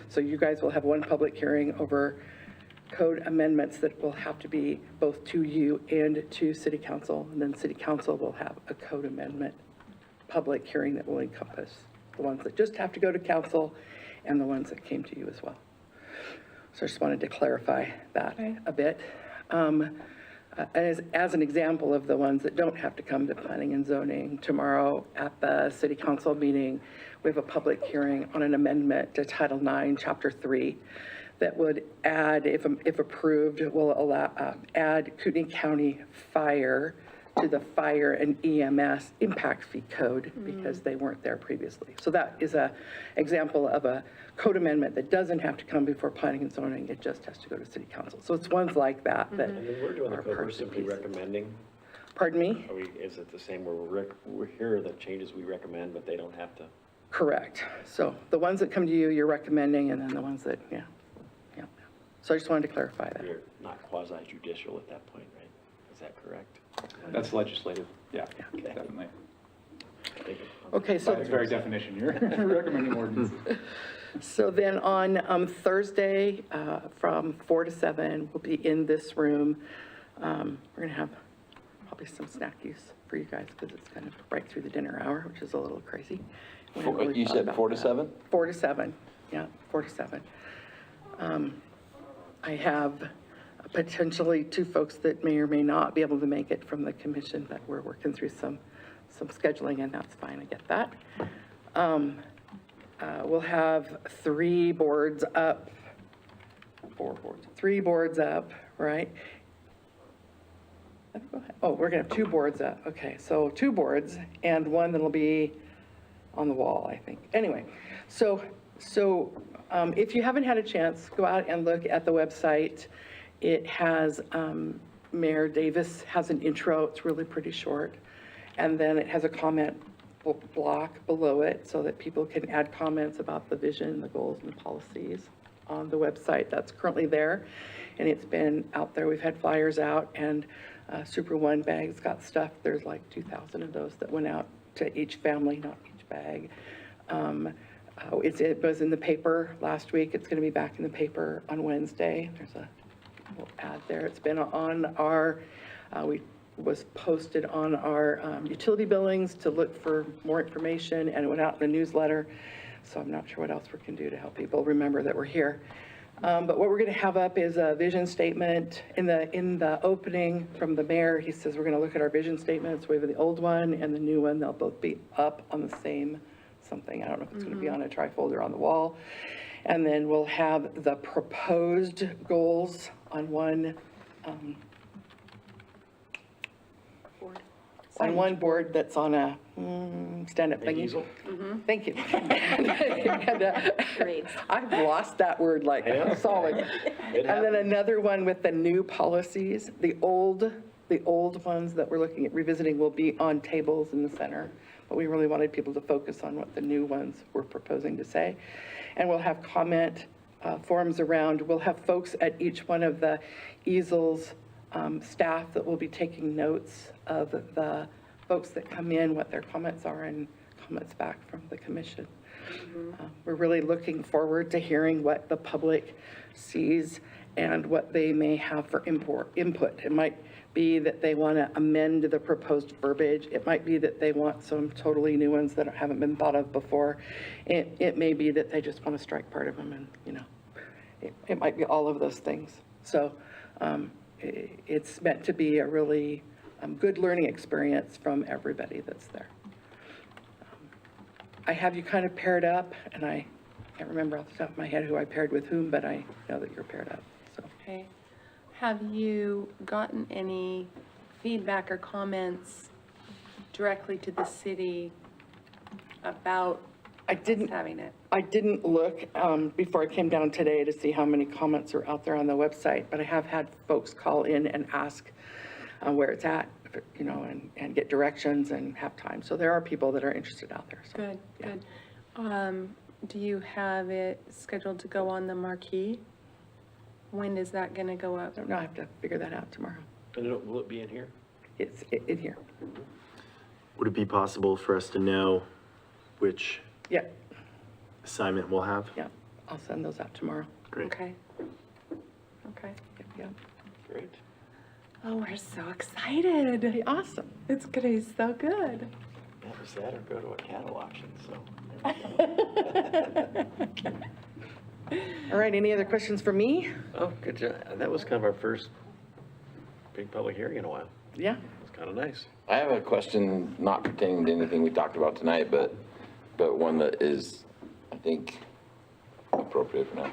S5: So you guys will have one public hearing over code amendments that will have to be both to you and to city council. And then city council will have a code amendment public hearing that will encompass the ones that just have to go to council and the ones that came to you as well. So I just wanted to clarify that a bit. as an example of the ones that don't have to come to planning and zoning, tomorrow at the city council meeting, we have a public hearing on an amendment to Title IX, Chapter 3, that would add, if approved, will allow, add Kootenai County Fire to the fire and EMS impact fee code because they weren't there previously. So that is a example of a code amendment that doesn't have to come before planning and zoning, it just has to go to city council. So it's ones like that that
S1: And then we're doing the
S5: are
S1: code, we're
S5: parts and
S1: simply
S5: pieces.
S1: recommending.
S5: Pardon me?
S1: Are we, is it the same where we're here are the changes we recommend, but they don't have to?
S5: Correct. So the ones that come to you, you're recommending, and then the ones that, yeah. So I just wanted to clarify that.
S1: We're not quasi judicial at that point, right? Is that correct?
S13: That's legislative, yeah,
S1: Okay.
S13: definitely.
S1: Thank you.
S5: Okay, so.
S13: By its very definition, you're recommending ordinances.
S5: So then on Thursday, from 4 to 7, we'll be in this room. We're going to have probably some snack use for you guys because it's kind of right through the dinner hour, which is a little crazy. We haven't really
S3: You
S5: thought
S3: said
S5: about
S3: 4 to
S5: that.
S3: 7?
S5: 4 to 7, yeah, 4 to 7. I have potentially 2 folks that may or may not be able to make it from the commission, but we're working through some scheduling, and that's fine, I get that. We'll have 3 boards up, 4 boards, 3 boards up, right? Oh, we're gonna have 2 boards up, okay, so 2 boards, and 1 that'll be on the wall, I think. Anyway, so if you haven't had a chance, go out and look at the website. It has, Mayor Davis has an intro, it's really pretty short. And then it has a comment block below it so that people can add comments about the vision, the goals, and the policies on the website. That's currently there, and it's been out there. We've had flyers out, and Super One bag's got stuff. There's like 2,000 of those that went out to each family, not each bag. It was in the paper last week. It's going to be back in the paper on Wednesday. There's a little ad there. It's been on our, was posted on our utility billings to look for more information, and it went out in a newsletter. So I'm not sure what else we can do to help people remember that we're here. But what we're going to have up is a vision statement. In the opening from the mayor, he says we're going to look at our vision statements. We have the old one and the new one. They'll both be up on the same something. I don't know if it's going to be on a trifold or on the wall. And then we'll have the proposed goals on one board that's on a stand-up thingy.
S1: easel?
S5: Thank you. And, I've lost that word like solid.
S1: It
S5: And then another one with the new policies. The old ones that we're looking at revisiting will be on tables in the center. But we really wanted people to focus on what the new ones were proposing to say. And we'll have comment forums around. We'll have folks at each one of the easels, staff that will be taking notes of the folks that come in, what their comments are, and comments back from the commission. We're really looking forward to hearing what the public sees and what they may have for input. It might be that they want to amend the proposed verbiage. It might be that they want some totally new ones that haven't been thought of before. It may be that they just want to strike part of them, and, you know, it might be all of those things. So it's meant to be a really good learning experience from everybody that's there. I have you kind of paired up, and I can't remember off the top of my head who I paired with whom, but I know that you're paired up, so.
S14: Okay. Have you gotten any feedback or comments directly to the city about having it?
S5: I didn't look before I came down today to see how many comments are out there on the website, but I have had folks call in and ask where it's at, you know, and get directions and have time. So there are people that are interested out there. So,
S14: Good,
S5: yeah.
S14: good. Do you have it scheduled to go on the marquee? When is that going to go up?
S5: I don't know, I have to figure that out tomorrow.
S1: And will it be in here?
S5: It's in here.
S9: Would it be possible for us to know which
S5: Yeah,
S9: assignment we'll have?
S5: yeah, I'll send those out tomorrow.
S9: Great.
S14: Okay. Okay.
S5: Yeah,
S1: Great.
S14: Oh, we're so excited.
S5: be awesome.
S14: It's going to be so good.
S1: That was that or go to a cattle auction, so.
S5: All right, any other questions for me?
S1: Oh, good job. That was kind of our first big public hearing in a while.
S5: Yeah.
S1: It's kind of nice.
S3: I have a question not pertaining to anything we talked about tonight, but one that is, I think, appropriate for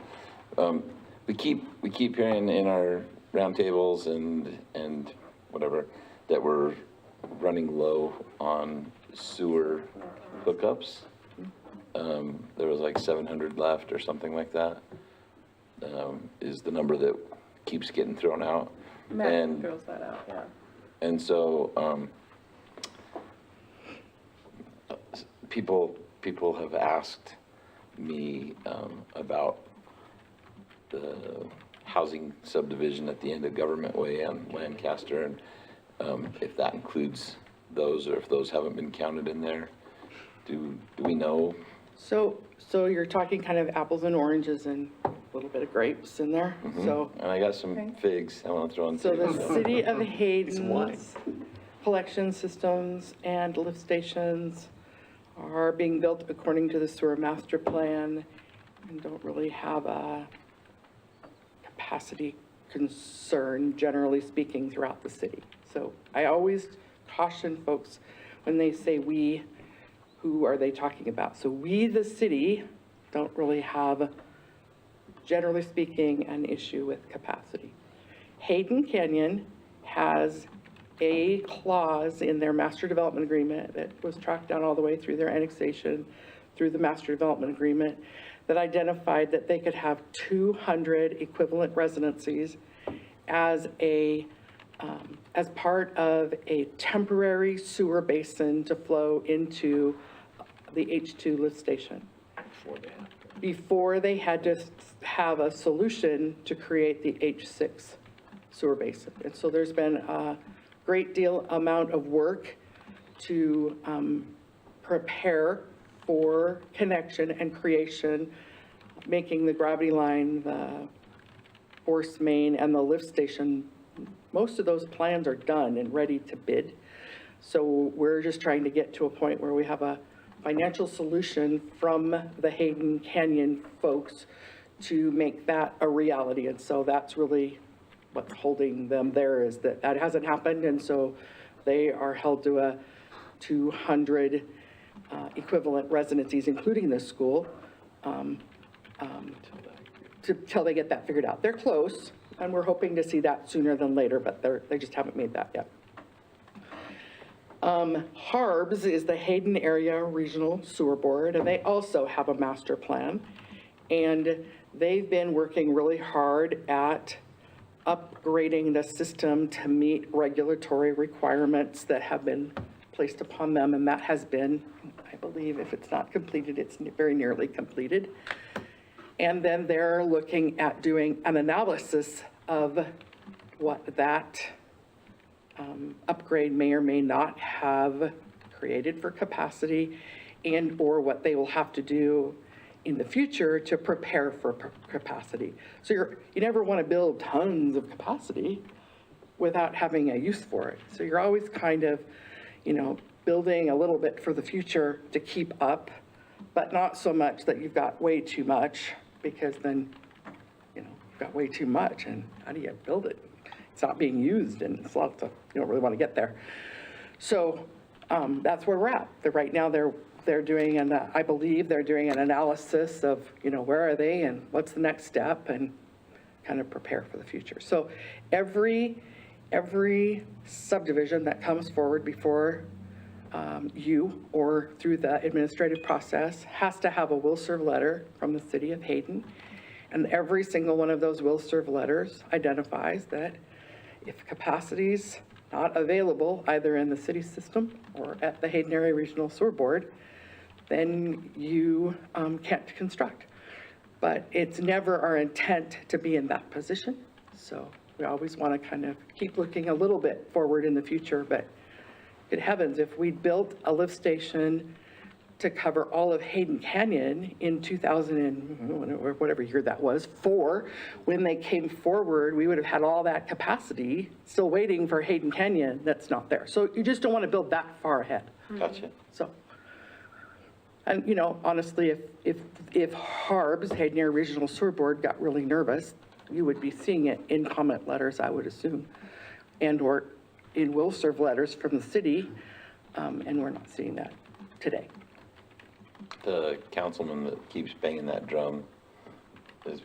S3: now. We keep hearing in our roundtables and whatever, that we're running low on sewer hookups. There was like 700 left or something like that, is the number that keeps getting thrown out.
S14: Matt throws that out, yeah.
S3: And so, people have asked me, about the housing subdivision at the end of Government Way on Lancaster, and, if that includes those, or if those haven't been counted in there. Do we know?
S5: So you're talking kind of apples and oranges and a little bit of grapes in there, so.
S3: And I got some figs I want to throw in.
S5: So
S3: too,
S5: the city of
S1: wine.
S5: Hayden's collection systems and lift stations are being built according to the sewer master plan and don't really have a capacity concern, generally speaking, throughout the city. So I always caution folks when they say we, who are they talking about? So we, the city, don't really have, generally speaking, an issue with capacity. Hayden Canyon has a clause in their master development agreement that was tracked down all the way through their annexation, through the master development agreement, that identified that they could have 200 equivalent residencies as part of a temporary sewer basin to flow into the H2 lift station. Before they had to have a solution to create the H6 sewer basin. And so there's been a great deal amount of work to prepare for connection and creation, making the gravity line, the force main, and the lift station. Most of those plans are done and ready to bid. So we're just trying to get to a point where we have a financial solution from the Hayden Canyon folks to make that a reality. And so that's really what's holding them there, is that hasn't happened. And so they are held to a 200 equivalent residencies, including this school, till they get that figured out. They're close, and we're hoping to see that sooner than later, but they just haven't made that yet. HARBS is the Hayden Area Regional Sewer Board, and they also have a master plan. And they've been working really hard at upgrading the system to meet regulatory requirements that have been placed upon them. And that has been, I believe, if it's not completed, it's very nearly completed. And then they're looking at doing an analysis of what that upgrade may or may not have created for capacity, and or what they will have to do in the future to prepare for capacity. So you never want to build tons of capacity without having a use for it. So you're always kind of, building a little bit for the future to keep up, but not so much that you've got way too much, because then, you've got way too much, and how do you build it? It's not being used, and it's lots of, you don't really want to get there. So that's where we're at. Right now they're doing, and I believe they're doing an analysis of, where are they and what's the next step, and kind of prepare for the future. So every subdivision that comes forward before you or through the administrative process has to have a will serve letter from the city of Hayden. And every single one of those will serve letters identifies that if capacity's not available either in the city system or at the Hayden Area Regional Sewer Board, then you can't construct. But it's never our intent to be in that position. So we always want to kind of keep looking a little bit forward in the future. But good heavens, if we built a lift station to cover all of Hayden Canyon in 2000 and whatever year that was, when they came forward, we would have had all that capacity still waiting for Hayden Canyon that's not there. So you just don't want to build that far ahead.
S3: Gotcha.
S5: So, and honestly, if HARBS, Hayden Area Regional Sewer Board, got really nervous, you would be seeing it in comment letters, I would assume. and/or in will serve letters from the city, and we're not seeing that today.
S3: The councilman that keeps banging that drum has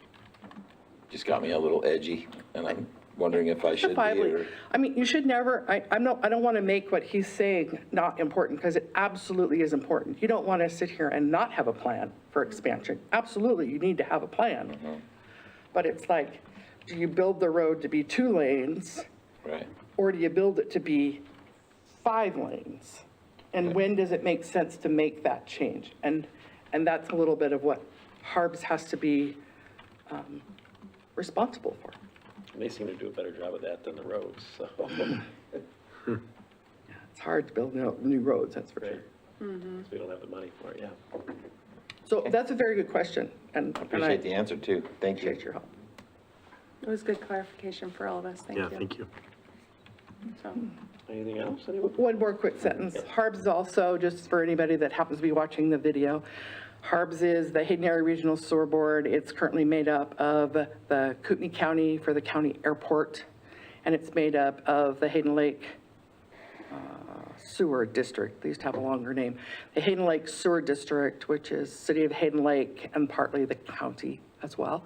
S3: just got me a little edgy, and I'm wondering if I should be,
S5: Justifiably.
S3: or...
S5: I mean, you should never, I don't want to make what he's saying not important, because it absolutely is important. You don't want to sit here and not have a plan for expansion. Absolutely, you need to have a plan. But it's like, do you build the road to be 2 lanes?
S3: Right.
S5: Or do you build it to be 5 lanes? And when does it make sense to make that change? And that's a little bit of what Harbs has to be responsible for.
S1: And they seem to do a better job of that than the roads, so.
S5: It's hard to build new roads, that's for sure.
S1: Because we don't have the money for it, yeah.
S5: So that's a very good question, and I
S3: Appreciate the answer, too. Thank you.
S5: appreciate your help.
S14: It was good clarification for all of us, thank you.
S8: Yeah, thank you.
S14: So,
S1: Anything else, anyone?
S5: One more quick sentence. Harbs is also, just for anybody that happens to be watching the video, Harbs is the Hayden Area Regional Sewer Board. It's currently made up of the Kootenai County for the county airport, and it's made up of the Hayden Lake Sewer District. They used to have a longer name. The Hayden Lake Sewer District, which is City of Hayden Lake and partly the county as well.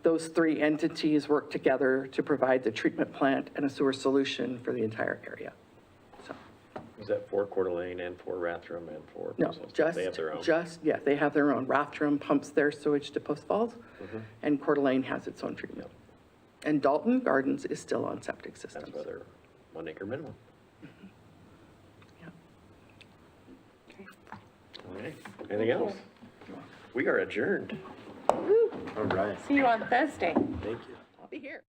S5: Those 3 entities work together to provide the treatment plant and a sewer solution for the entire area. So,
S1: Is that for Coeur d'Alene and for Rathdrum and for?
S5: no,
S1: Post Falls?
S5: just,
S1: They have their own?
S5: yeah, they have their own. Rathdrum pumps their sewage to Post Falls, and Coeur d'Alene has its own treatment. And Dalton Gardens is still on septic systems.
S1: That's why they're 1 acre minimum.
S5: Yeah.
S1: All right, anything else? We are adjourned.
S9: All right.
S14: see you on Thursday.
S1: Thank you.
S5: I'll be here.